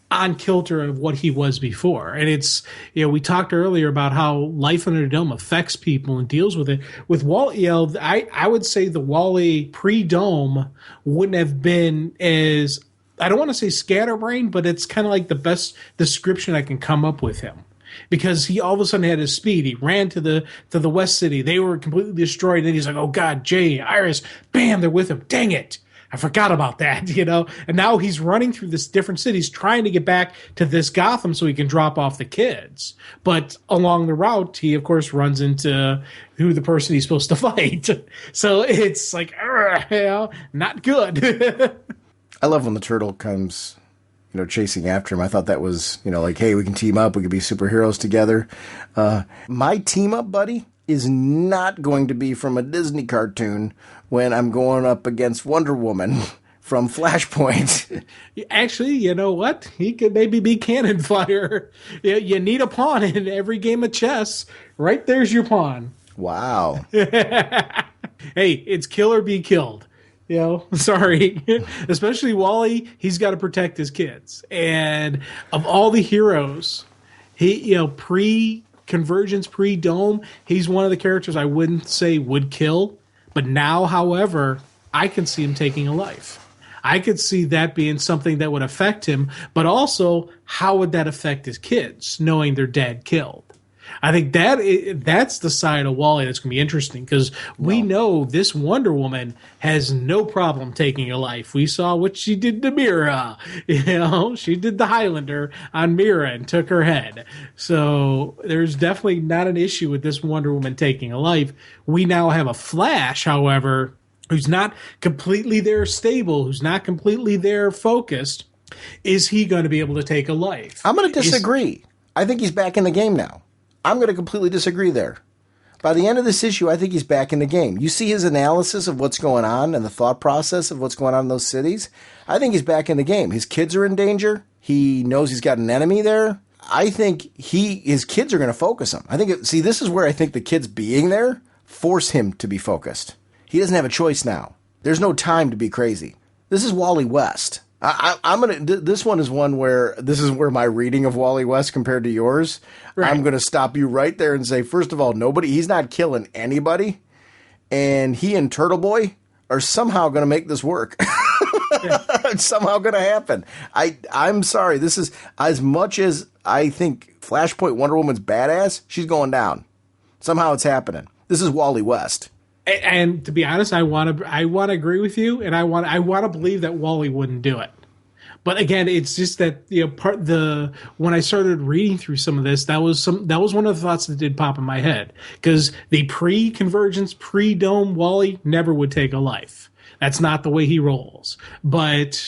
on kilter of what he was before. And it's, you know, we talked earlier about how life under the dome affects people and deals with it. With Wally, you know, I would say the Wally pre-dome wouldn't have been as, I don't want to say scatterbrained, but it's kind of like the best description I can come up with him. Because he all of a sudden had his speed. He ran to the West City. They were completely destroyed. And then he's like, oh God, Jay, Iris, bam, they're with him. Dang it. I forgot about that, you know? And now he's running through this different cities trying to get back to this Gotham so he can drop off the kids. But along the route, he, of course, runs into who the person he's supposed to fight. So it's like, you know, not good. I love when the turtle comes, you know, chasing after him. I thought that was, you know, like, hey, we can team up. We could be superheroes together. My team up buddy is not going to be from a Disney cartoon when I'm going up against Wonder Woman from Flashpoint. Actually, you know what? He could maybe be cannon fire. You need a pawn in every game of chess. Right there's your pawn. Wow. Hey, it's kill or be killed. You know, sorry. Especially Wally, he's got to protect his kids. And of all the heroes, he, you know, pre-Convergence, pre-Dome, he's one of the characters I wouldn't say would kill. But now, however, I can see him taking a life. I could see that being something that would affect him, but also how would that affect his kids, knowing their dad killed? I think that's the side of Wally that's going to be interesting, because we know this Wonder Woman has no problem taking a life. We saw what she did to Mira. You know, she did the Highlander on Mira and took her head. So there's definitely not an issue with this Wonder Woman taking a life. We now have a Flash, however, who's not completely there stable, who's not completely there focused. Is he going to be able to take a life? I'm going to disagree. I think he's back in the game now. I'm going to completely disagree there. By the end of this issue, I think he's back in the game. You see his analysis of what's going on and the thought process of what's going on in those cities. I think he's back in the game. His kids are in danger. He knows he's got an enemy there. I think his kids are going to focus him. This is where I think the kids being there force him to be focused. He doesn't have a choice now. There's no time to be crazy. This is Wally West. I'm gonna. This one is one where this is where my reading of Wally West compared to yours. Right. I'm gonna stop you right there and say, first of all, he's not killing anybody, and he and Turtle Boy are somehow gonna make this work. It's somehow gonna happen. I'm sorry. This is, as much as I think Flashpoint Wonder Woman's badass, she's going down. Somehow it's happening. This is Wally West. And to be honest, I want to agree with you, and I want to believe that Wally wouldn't do it. But again, it's just that, you know, when I started reading through some of this, that was one of the thoughts that did pop in my head, because the pre-Convergence, pre-Dome Wally never would take a life. That's not the way he rolls. But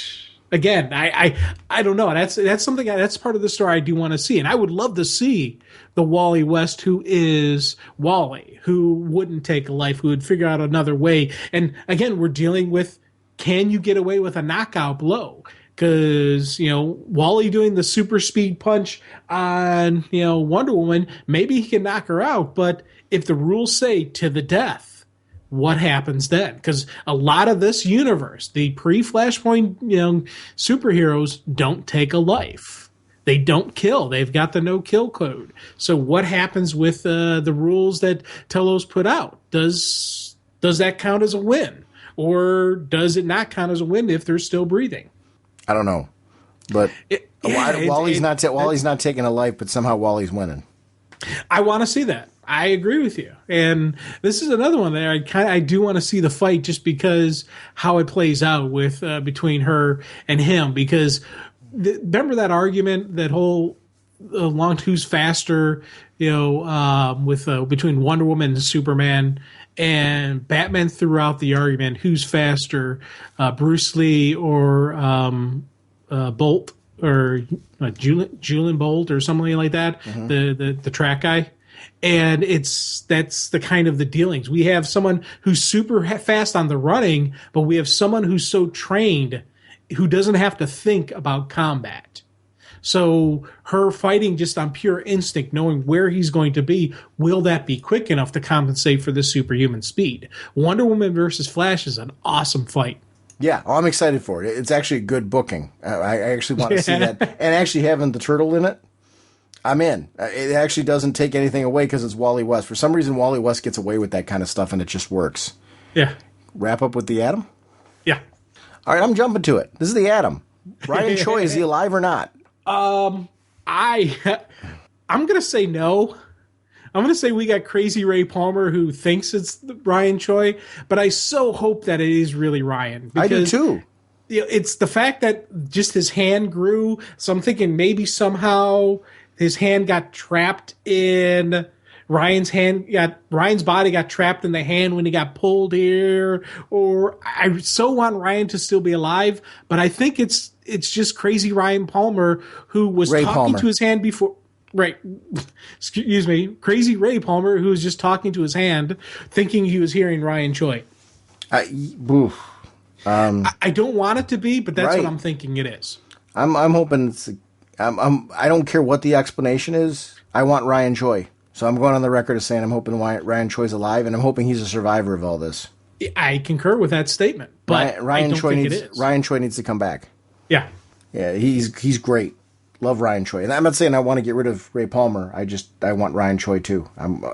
again, I don't know. That's something that's part of the story I do want to see, and I would love to see the Wally West who is Wally, who wouldn't take a life, who would figure out another way. And again, we're dealing with, can you get away with a knockout blow? Because, you know, Wally doing the super speed punch on, you know, Wonder Woman, maybe he can knock her out. But if the rules say to the death, what happens then? Because a lot of this universe, the pre-Flashpoint, you know, superheroes don't take a life. They don't kill. They've got the no-kill code. So what happens with the rules that Telos put out? Does that count as a win? Or does it not count as a win if they're still breathing? I don't know. But Wally's not taking a life, but somehow Wally's winning. I want to see that. I agree with you. And this is another one that I do want to see the fight, just because how it plays out with between her and him. Because remember that argument, that whole long who's faster, you know, with between Wonder Woman and Superman, and Batman threw out the argument, who's faster, Bruce Lee or Bolt, or Julian Bolt or something like that, the track guy. And that's the kind of the dealings. We have someone who's super fast on the running, but we have someone who's so trained who doesn't have to think about combat. So her fighting just on pure instinct, knowing where he's going to be, will that be quick enough to compensate for the superhuman speed? Wonder Woman versus Flash is an awesome fight. Yeah, I'm excited for it. It's actually good booking. I actually want to see that. And actually having the turtle in it, I'm in. It actually doesn't take anything away because it's Wally West. For some reason, Wally West gets away with that kind of stuff, and it just works. Yeah. Wrap up with the Atom? Yeah. All right, I'm jumping to it. This is the Atom. Ryan Choi, is he alive or not? I'm going to say no. I'm going to say we got Crazy Ray Palmer, who thinks it's Ryan Choi, but I so hope that it is really Ryan. Because, I do too. You know, it's the fact that just his hand grew, so I'm thinking maybe somehow his hand got trapped in Ryan's body got trapped in the hand when he got pulled here. Or I so want Ryan to still be alive, but I think it's just Crazy Ryan Palmer who was talking to his hand before. Right. Excuse me. Crazy Ray Palmer, who was just talking to his hand, thinking he was hearing Ryan Choi. I don't want it to be, but that's what I'm thinking it is. I'm hoping it's. I don't care what the explanation is. I want Ryan Choi. So I'm going on the record as saying I'm hoping Ryan Choi's alive, and I'm hoping he's a survivor of all this. I concur with that statement, but Ryan Choi needs to come back. Yeah. Yeah, he's great. Love Ryan Choi. And I'm not saying I want to get rid of Ray Palmer. I want Ryan Choi too.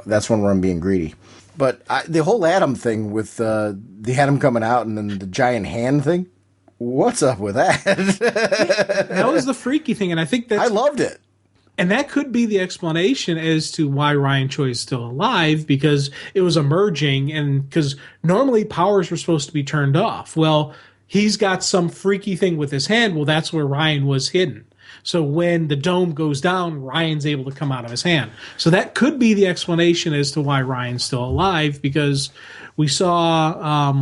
That's one where I'm being greedy. But the whole Atom thing with the Atom coming out and then the giant hand thing, what's up with that? That was the freaky thing, and I think I loved it. And that could be the explanation as to why Ryan Choi is still alive, because it was emerging, and because normally powers were supposed to be turned off. Well, he's got some freaky thing with his hand. Well, that's where Ryan was hidden. So when the dome goes down, Ryan's able to come out of his hand. So that could be the explanation as to why Ryan's still alive, because we saw,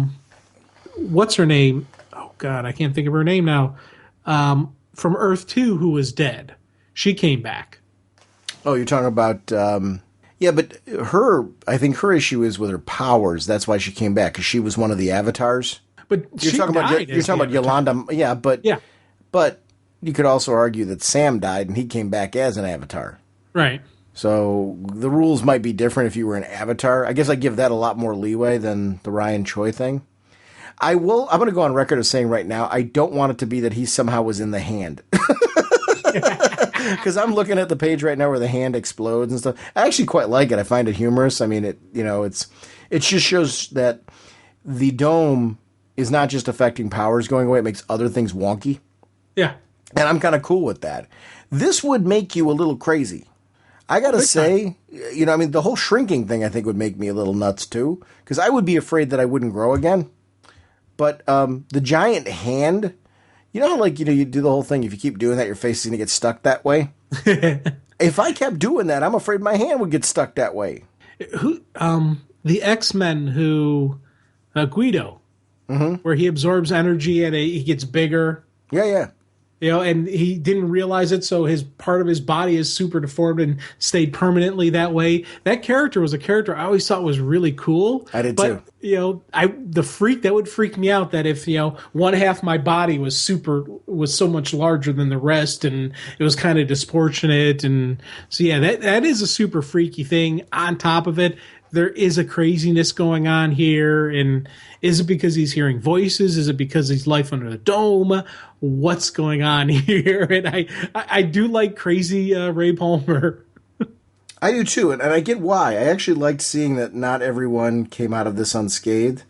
what's her name? Oh, God, I can't think of her name now. From Earth 2, who was dead. She came back. Oh, you're talking about, yeah, but I think her issue is with her powers. That's why she came back, because she was one of the avatars. But you're talking about Yolanda. Yeah, but you could also argue that Sam died and he came back as an avatar. Right. So the rules might be different if you were an avatar. I guess I give that a lot more leeway than the Ryan Choi thing. I'm going to go on record as saying right now, I don't want it to be that he somehow was in the hand. Because I'm looking at the page right now where the hand explodes and stuff. I actually quite like it. I find it humorous. I mean, it just shows that the dome is not just affecting powers going away. It makes other things wonky. Yeah. And I'm kind of cool with that. This would make you a little crazy. I got to say, the whole shrinking thing I think would make me a little nuts too. Because I would be afraid that I wouldn't grow again. But the giant hand, you know how you do the whole thing. If you keep doing that, your face is going to get stuck that way. If I kept doing that, I'm afraid my hand would get stuck that way. The X-Men Guido, where he absorbs energy and he gets bigger. Yeah. And he didn't realize it, so his part of his body is super deformed and stayed permanently that way. That character was a character I always thought was really cool. I did too. That would freak me out that if one half my body was so much larger than the rest, and it was kind of disproportionate, and so that is a super freaky thing. On top of it, there is a craziness going on here, and is it because he's hearing voices? Is it because he's life under the dome? What's going on here? And I do like crazy Ray Palmer. I do too, and I get why. I actually liked seeing that not everyone came out of this unscathed.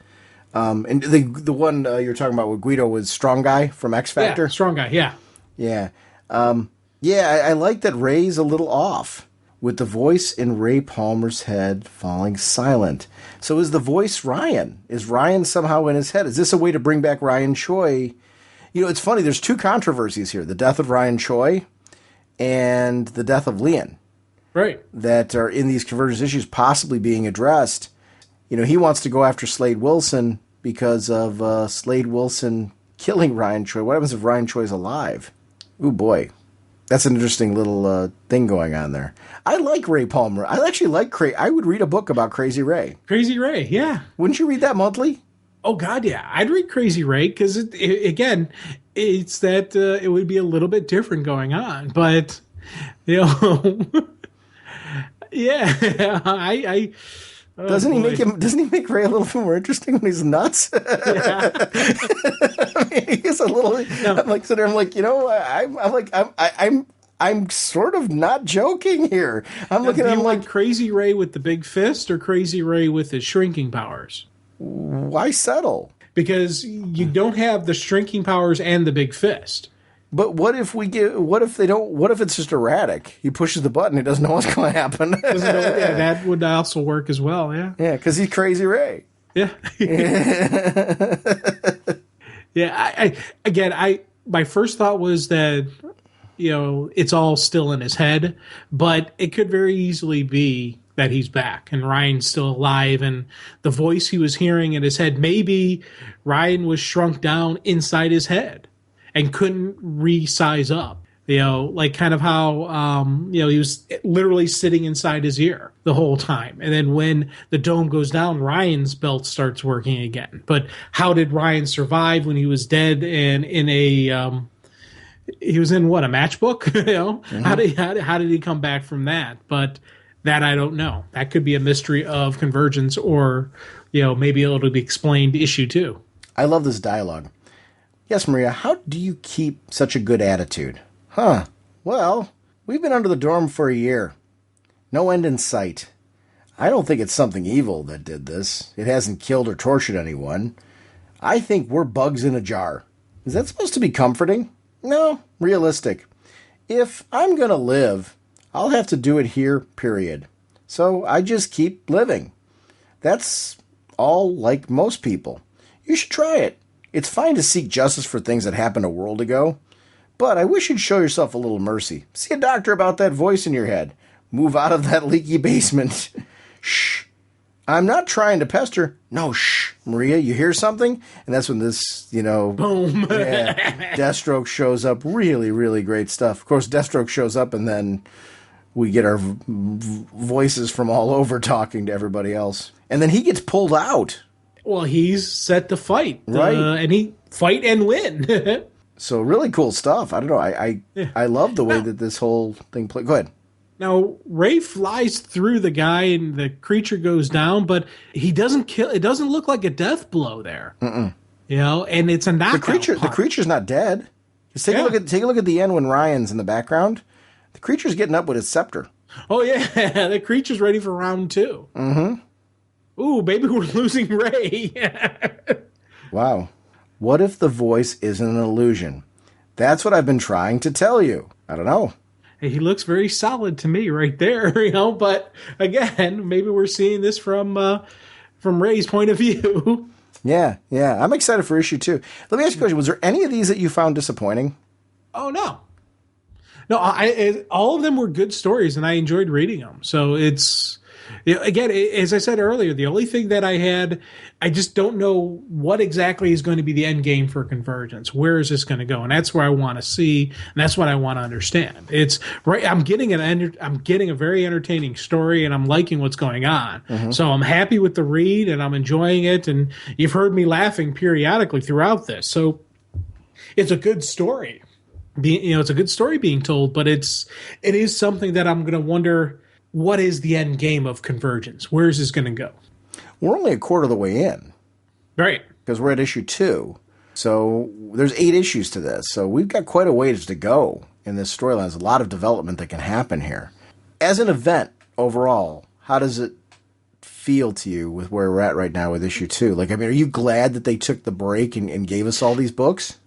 And the one you're talking about with Guido was Strong Guy from X Factor. Yeah, Strong Guy, yeah. Yeah. I like that Ray's a little off, with the voice in Ray Palmer's head falling silent. So is the voice Ryan? Is Ryan somehow in his head? Is this a way to bring back Ryan Choi? It's funny, there's two controversies here. The death of Ryan Choi and the death of Lian. Right. That are in these Convergence issues possibly being addressed. He wants to go after Slade Wilson because of Slade Wilson killing Ryan Choi. What happens if Ryan Choi's alive? Ooh, boy. That's an interesting little thing going on there. I like Ray Palmer. I actually like I would read a book about Crazy Ray. Crazy Ray, yeah. Wouldn't you read that monthly? Oh, God, yeah. I'd read Crazy Ray because, again, it's that it would be a little bit different going on. But, yeah. Doesn't he make Ray a little bit more interesting when he's nuts? Yeah. I mean, he's a little. No. I'm sort of not joking here. I'm looking at him like Crazy Ray with the big fist or Crazy Ray with his shrinking powers. Why settle? Because you don't have the shrinking powers and the big fist. But what if it's just erratic? He pushes the button, he doesn't know what's going to happen. That would also work as well, yeah. Yeah, because he's Crazy Ray. Yeah. Yeah, my first thought was that, it's all still in his head, but it could very easily be that he's back and Ryan's still alive, and the voice he was hearing in his head, maybe Ryan was shrunk down inside his head and couldn't resize up, like kind of how, he was literally sitting inside his ear the whole time. And then when the dome goes down, Ryan's belt starts working again. But how did Ryan survive when he was dead and in he was in what, a matchbook? Mm-hmm. How did he come back from that? But that I don't know. That could be a mystery of Convergence, or, maybe it'll be explained issue 2. I love this dialogue. Yes, Maria, how do you keep such a good attitude? Huh. Well, we've been under the dorm for a year. No end in sight. I don't think it's something evil that did this. It hasn't killed or tortured anyone. I think we're bugs in a jar. Is that supposed to be comforting? No, realistic. If I'm going to live, I'll have to do it here, period. So I just keep living. That's all like most people. You should try it. It's fine to seek justice for things that happened a world ago, but I wish you'd show yourself a little mercy. See a doctor about that voice in your head. Move out of that leaky basement. Shh. I'm not trying to pester. No, shh. Maria, you hear something? And that's when this, boom. Deathstroke shows up. Really, really great stuff. Of course, Deathstroke shows up, and then we get our voices from all over talking to everybody else. And then he gets pulled out. Well, he's set to fight, right? And he fight and win. So really cool stuff. I don't know. I love the way that this whole thing played. Go ahead. Now Ray flies through the guy and the creature goes down, but he doesn't kill. It doesn't look like a death blow there. Mm-mm. and it's a knockout. The creature's not dead. Just take a look at the end when Ryan's in the background. The creature's getting up with his scepter. Oh yeah, the creature's ready for round 2. Mm-hmm. Ooh, maybe we're losing Ray. Wow. What if the voice isn't an illusion? That's what I've been trying to tell you. I don't know. Hey, he looks very solid to me right there, but again, maybe we're seeing this from Ray's point of view. Yeah. I'm excited for issue 2. Let me ask you a question. Was there any of these that you found disappointing? Oh, no. No, all of them were good stories, and I enjoyed reading them. So it's, again, as I said earlier, the only thing that I just don't know what exactly is going to be the end game for Convergence. Where is this going to go? And that's where I want to see, and that's what I want to understand. It's right. I'm getting a very entertaining story, and I'm liking what's going on. Mm-hmm. So I'm happy with the read, and I'm enjoying it. And you've heard me laughing periodically throughout this. So it's a good story. It's a good story being told, but it is something that I'm going to wonder, what is the end game of Convergence? Where is this going to go? We're only a quarter of the way in. Right. Because we're at issue 2. So there's 8 issues to this. So we've got quite a ways to go in this storyline. There's a lot of development that can happen here. As an event overall, how does it feel to you with where we're at right now with issue 2? Are you glad that they took the break and gave us all these books?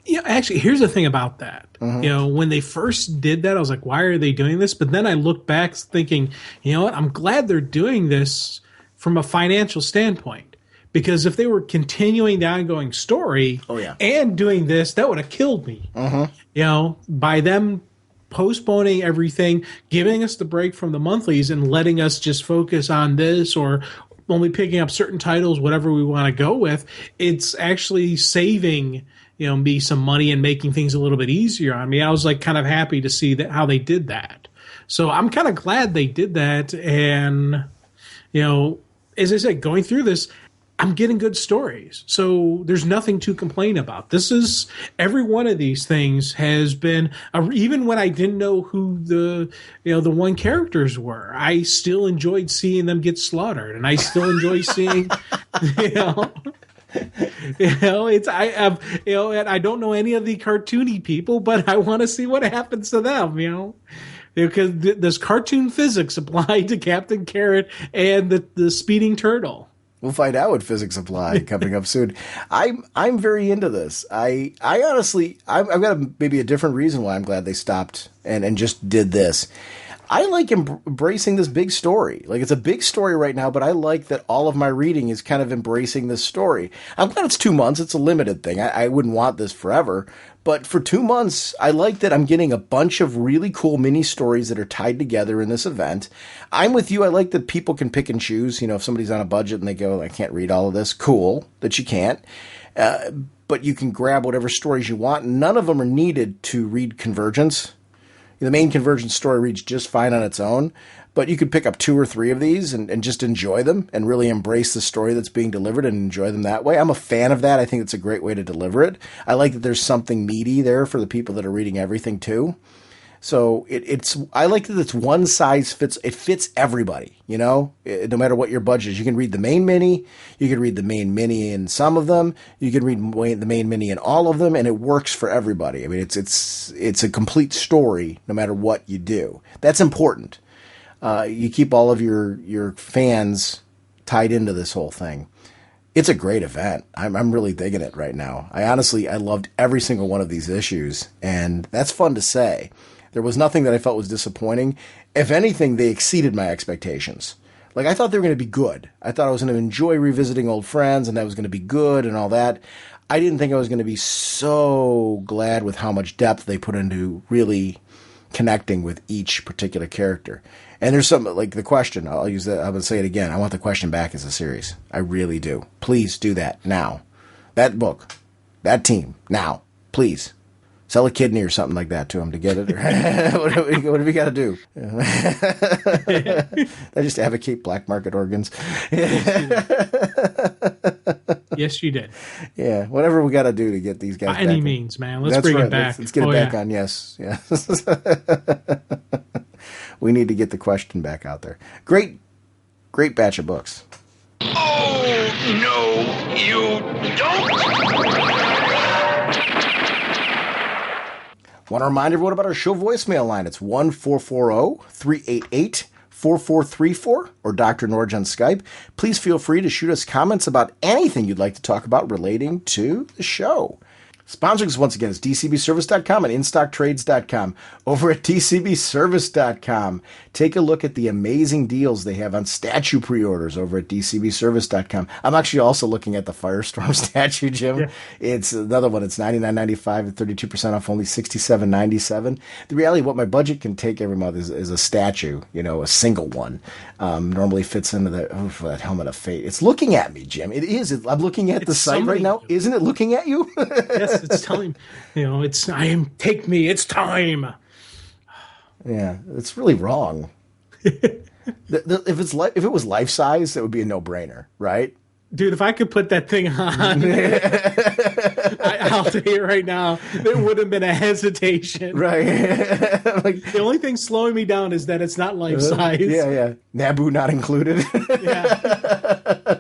Yeah, actually, here's the thing about that. Mm-hmm. When they first did that, I was like, why are they doing this? But then I looked back thinking, you know what? I'm glad they're doing this from a financial standpoint. Because if they were continuing the ongoing story and doing this, that would have killed me. Mm-hmm. By them postponing everything, giving us the break from the monthlies and letting us just focus on this or only picking up certain titles, whatever we want to go with, it's actually saving me some money and making things a little bit easier on me. I was kind of happy to see that how they did that. So I'm kind of glad they did that. And, as I said, going through this, I'm getting good stories. So there's nothing to complain about. Every one of these things has been, even when I didn't know who the one characters were, I still enjoyed seeing them get slaughtered. And I still enjoy seeing, and I don't know any of the cartoony people, but I want to see what happens to them, because there's cartoon physics applied to Captain Carrot and the speeding turtle. We'll find out what physics apply coming up soon. I'm very into this. I honestly, I've got maybe a different reason why I'm glad they stopped and just did this. I like embracing this big story. It's a big story right now, but I like that all of my reading is kind of embracing this story. I'm glad it's 2 months. It's a limited thing. I wouldn't want this forever. But for 2 months, I like that I'm getting a bunch of really cool mini stories that are tied together in this event. I'm with you. I like that people can pick and choose. If somebody's on a budget and they go, I can't read all of this, cool that you can't. But you can grab whatever stories you want. None of them are needed to read Convergence. The main Convergence story reads just fine on its own, but you could pick up 2 or 3 of these and just enjoy them and really embrace the story that's being delivered and enjoy them that way. I'm a fan of that. I think it's a great way to deliver it. I like that there's something meaty there for the people that are reading everything too. So I like that it's one size fits. It fits everybody, no matter what your budget is. You can read the main mini. You can read the main mini in some of them. You can read the main mini in all of them, and it works for everybody. I mean, it's a complete story no matter what you do. That's important. You keep all of your fans tied into this whole thing. It's a great event. I'm really digging it right now. I loved every single one of these issues, and that's fun to say. There was nothing that I felt was disappointing. If anything, they exceeded my expectations. I thought they were going to be good. I thought I was going to enjoy revisiting old friends and that was going to be good and all that. I didn't think I was going to be so glad with how much depth they put into really connecting with each particular character. And there's something the question. I'll use that. I'm going to say it again. I want the question back as a series. I really do. Please do that now. That book, that team, now. Please. Sell a kidney or something like that to him to get it. What have we got to do? I just advocate black market organs. Yes, you did. Yeah, whatever we got to do to get these guys by back any means, man. Let's bring it back. Let's get it back on. Yes. We need to get the question back out there. Great batch of books. Oh, no, you don't! Want to remind everyone about our show voicemail line. It's 1-440-388-4434 or Dr. Norge on Skype. Please feel free to shoot us comments about anything you'd like to talk about relating to the show. Sponsoring us once again is DCBService.com and InStockTrades.com. Over at DCBService.com, take a look at the amazing deals they have on statue pre-orders over at DCBService.com. I'm actually also looking at the Firestorm statue, Jim. Yeah. It's another one. It's $99.95 and 32% off, only $67.97. The reality of what my budget can take every month is a statue, a single one. Normally fits into that helmet of fate. It's looking at me, Jim. It is. I'm looking at the site right now. Isn't it looking at you? Yes. It's time, take me, it's time. Yeah, it's really wrong. If it was life size, that would be a no-brainer, right? Dude, if I could put that thing on, I'll tell you right now, there would have been a hesitation. Right. The only thing slowing me down is that it's not life size. Yeah. Naboo not included. Yeah.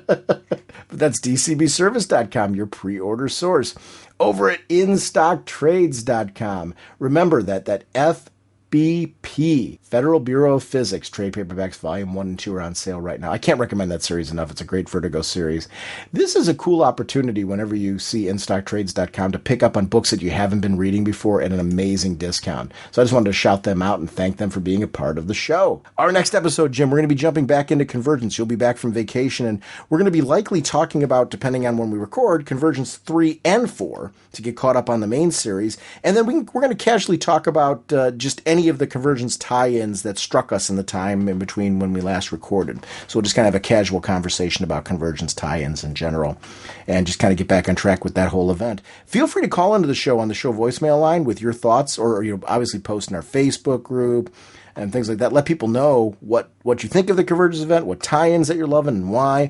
But that's DCBService.com, your pre-order source. Over at InStockTrades.com. Remember that FBP, Federal Bureau of Physics, trade paperbacks volume 1 and 2 are on sale right now. I can't recommend that series enough. It's a great Vertigo series. This is a cool opportunity whenever you see InStockTrades.com to pick up on books that you haven't been reading before at an amazing discount. So I just wanted to shout them out and thank them for being a part of the show. Our next episode, Jim, we're going to be jumping back into Convergence. You'll be back from vacation, and we're going to be likely talking about, depending on when we record, Convergence 3 and 4 to get caught up on the main series. And then we're going to casually talk about just any of the Convergence tie-ins that struck us in the time in between when we last recorded. So we'll just kind of have a casual conversation about Convergence tie-ins in general and just kind of get back on track with that whole event. Feel free to call into the show on the show voicemail line with your thoughts, or obviously post in our Facebook group and things like that. Let people know what you think of the Convergence event, what tie-ins that you're loving and why.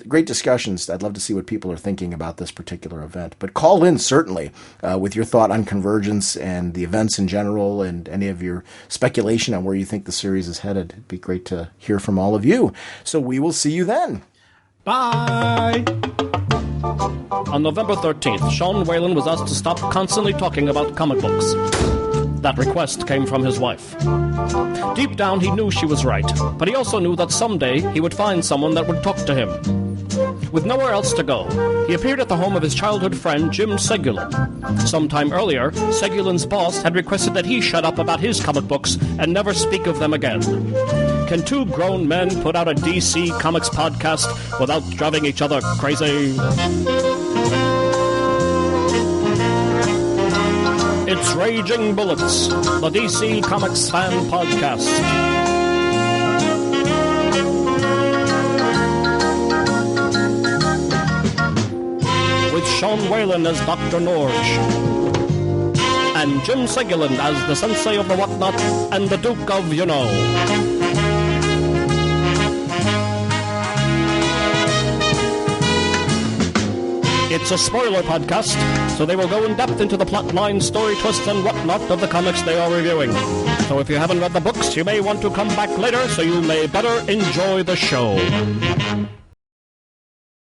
Great discussions. I'd love to see what people are thinking about this particular event. But call in, certainly, with your thought on Convergence and the events in general and any of your speculation on where you think the series is headed. It'd be great to hear from all of you. So we will see you then. Bye! On November 13th, Sean Whalen was asked to stop constantly talking about comic books. That request came from his wife. Deep down, he knew she was right, but he also knew that someday he would find someone that would talk to him. With nowhere else to go, he appeared at the home of his childhood friend, Jim Segulin. Sometime earlier, Segulin's boss had requested that he shut up about his comic books and never speak of them again. Can two grown men put out a DC Comics podcast without driving each other crazy? It's Raging Bullets, the DC Comics fan podcast. With Sean Whalen as Dr. Norge, and Jim Segulin as the Sensei of the Whatnot and the Duke of You-Know. It's a spoiler podcast, so they will go in depth into the plot line, story twists, and whatnot of the comics they are reviewing. So if you haven't read the books, you may want to come back later so you may better enjoy the show.